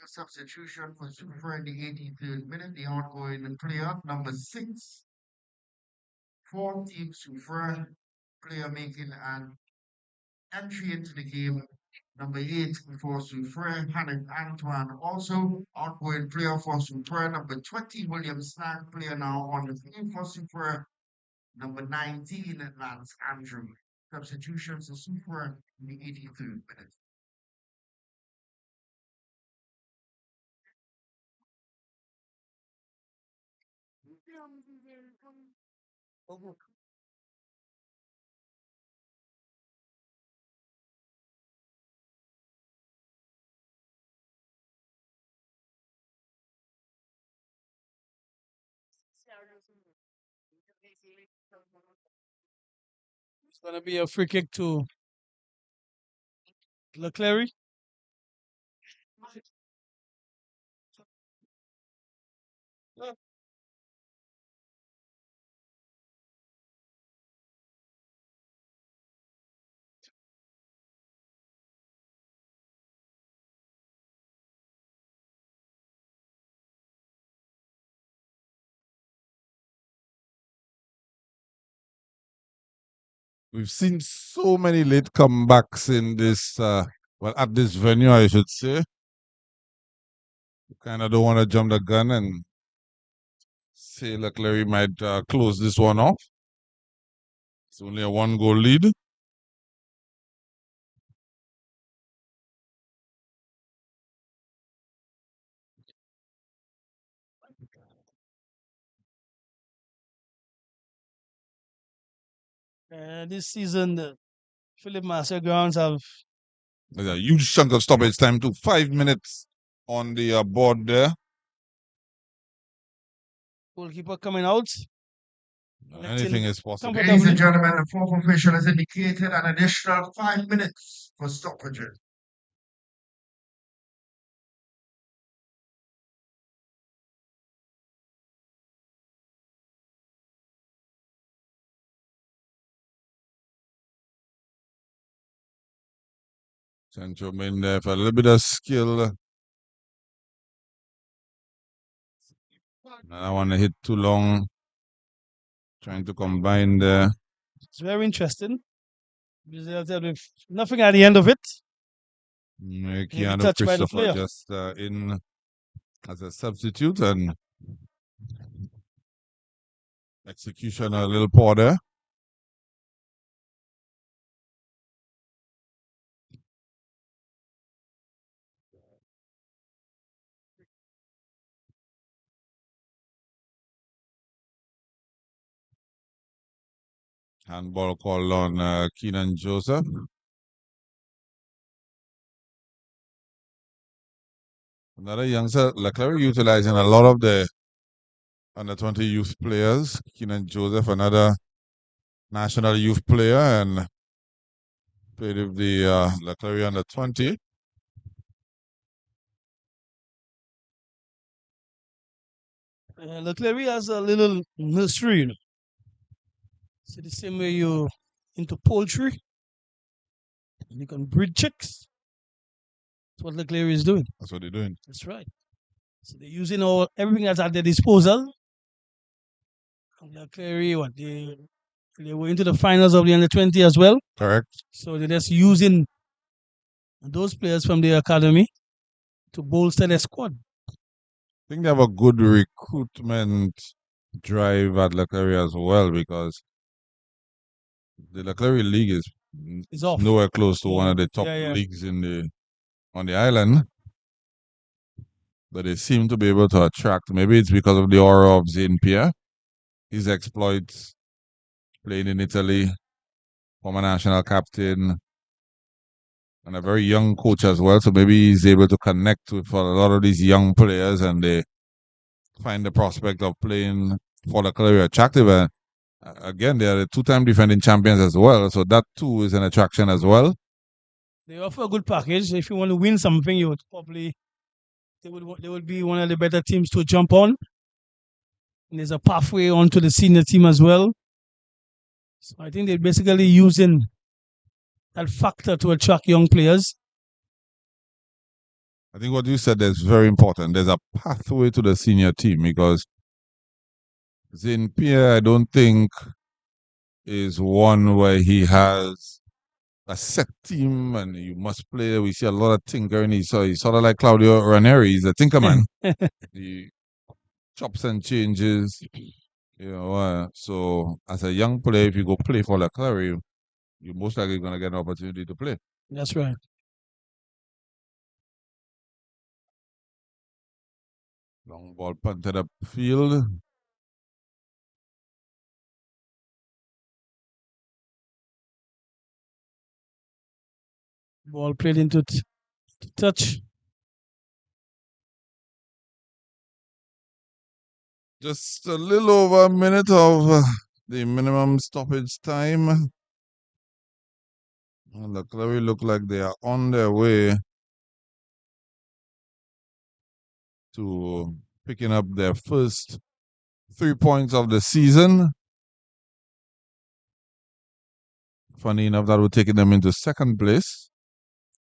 Substitution for Super in the 83rd minute. The outgoing player number 6 for Team Super, player making an entry into the game. Number 8 for Soufriere, Hanif Antoine. Also, outgoing player for Soufriere, number 20, William Snack, player now on the field for Soufriere. Number 19, Lance Andrew. Substitutions for Soufriere in the 83rd minute. It's going to be a free kick to Clery. We've seen so many late comebacks in this, at this venue, I should say. Kind of don't want to jump the gun and say Clery might close this one off. It's only a 1-goal lead. This season, the Philip Master grounds have There's a huge chunk of stoppage time too. 5 minutes on the board there. goalkeeper coming out. Anything is possible. Ladies and gentlemen, the fourth official has indicated an additional 5 minutes for stoppages. Sancho in there for a little bit of skill. I don't want to hit too long. Trying to combine there. It's very interesting. With nothing at the end of it. Keanu Christopher just in as a substitute, and execution a little poor there. Handball called on Keenan Joseph. Another youngster, Clery utilizing a lot of the under 20 youth players. Keenan Joseph, another national youth player, and played with the Clery under 20. Clery has a little nursery, you know. So the same way you into poultry, and you can breed chicks. That's what Clery is doing. That's what they're doing. That's right. So they're using everything that's at their disposal. Clery, they were into the finals of the under-20 as well. Correct. So they're just using those players from the academy to bolster their squad. I think they have a good recruitment drive at Clery as well, because the Clery league is off. nowhere close to one of the top Yeah. leagues on the island. But they seem to be able to attract. Maybe it's because of the aura of Zane Pierre, his exploits, playing in Italy, former national captain, and a very young coach as well. So maybe he's able to connect with a lot of these young players, and they find the prospect of playing for the Clery attractive. And again, they are the two-time defending champions as well, so that too is an attraction as well. They offer a good package. If you want to win something, you would probably they would be one of the better teams to jump on. And there's a pathway onto the senior team as well. So I think they're basically using that factor to attract young players. I think what you said is very important. There's a pathway to the senior team, because Zane Pierre, I don't think, is one where he has a set team and you must play. We see a lot of tinkering. He's sort of like Claudio Ranieri. He's a tinkerman. He chops and changes. So as a young player, if you go play for Clery, you're most likely going to get an opportunity to play. That's right. Long ball punted upfield. Ball played into touch. Just a little over a minute of the minimum stoppage time. And the Clery look like they are on their way to picking up their first 3 points of the season. Funny enough, that would take them into second place.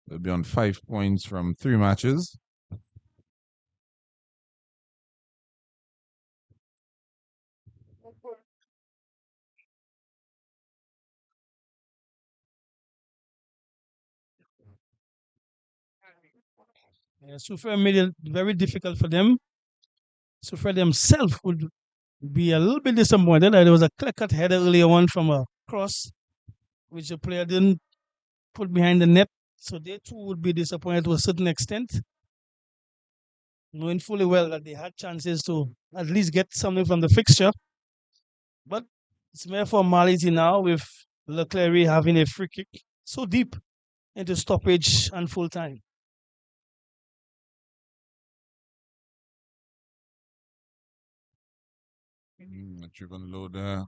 They'll be on 5 points from 3 matches. Soufriere made it very difficult for them. Soufriere themselves would be a little bit disappointed. There was a clear-cut header earlier on from a cross, which the player didn't put behind the net. So they too would be disappointed to a certain extent, knowing fully well that they had chances to at least get something from the fixture. But it's mere formality now, with Clery having a free kick so deep into stoppage and full time. Driven low there.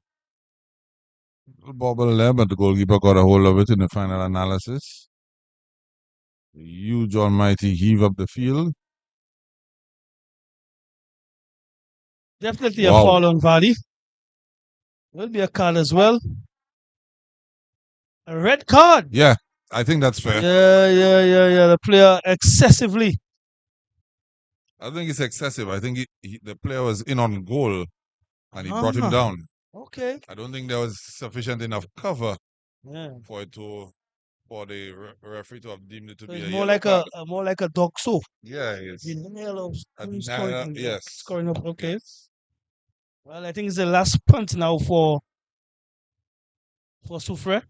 Little bobble there, but the goalkeeper got a hold of it in the final analysis. A huge almighty heave up the field. Definitely a foul on Vardy. Will be a card as well. A red card. Yeah, I think that's fair. Yeah. The player excessively. I think it's excessive. I think the player was in on goal and he brought him down. Okay. I don't think there was sufficient enough cover for the referee to have deemed it to be a more like card. more like a dog soap. Yeah, yes. Scoring up. Okay. Yes. Well, I think it's the last punt now for Soufriere.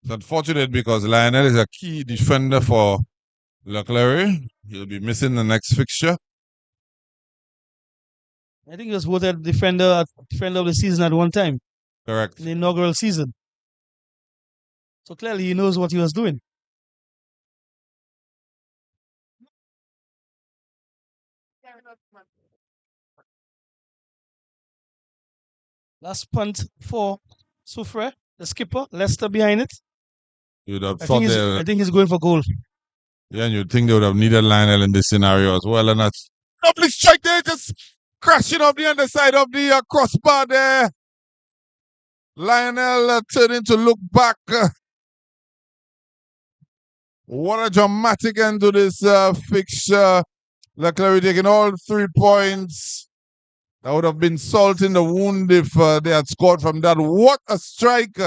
It's unfortunate because Lionel is a key defender for Clery. He'll be missing the next fixture. I think he was voted defender of the season at one time. Correct. In the inaugural season. So clearly he knows what he was doing. Last punt for Soufriere, the skipper, Leicester behind it. You'd have I thought think he's going for goal. Yeah, and you'd think they would have needed Lionel in this scenario as well. And that's lovely strike there. Just Crashing up the underside of the crossbar there. Lionel turning to look back. What a dramatic end to this fixture. Clery taking all 3 points. That would have been salt in the wound if they had scored from that. What a strike.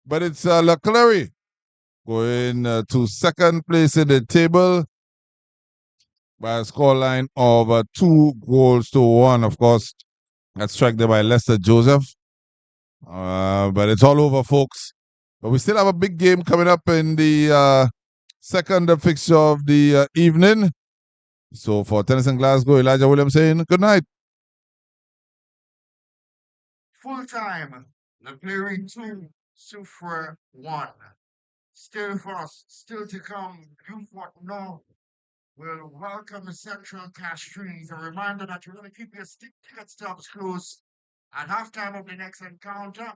But it's Clery going to second place in the table by a scoreline of 2-1. Of course, that strike there by Lester Joseph. But it's all over, folks. But we still have a big game coming up in the second fixture of the evening. So for Tennyson Glasgow, Elijah Williams saying good night. Full time. Clery 2, Soufriere 1. Still for us, still to come. You what know. We'll welcome the Central Cash Trees. A reminder that you're going to keep your ticket stubs close at halftime of the next encounter.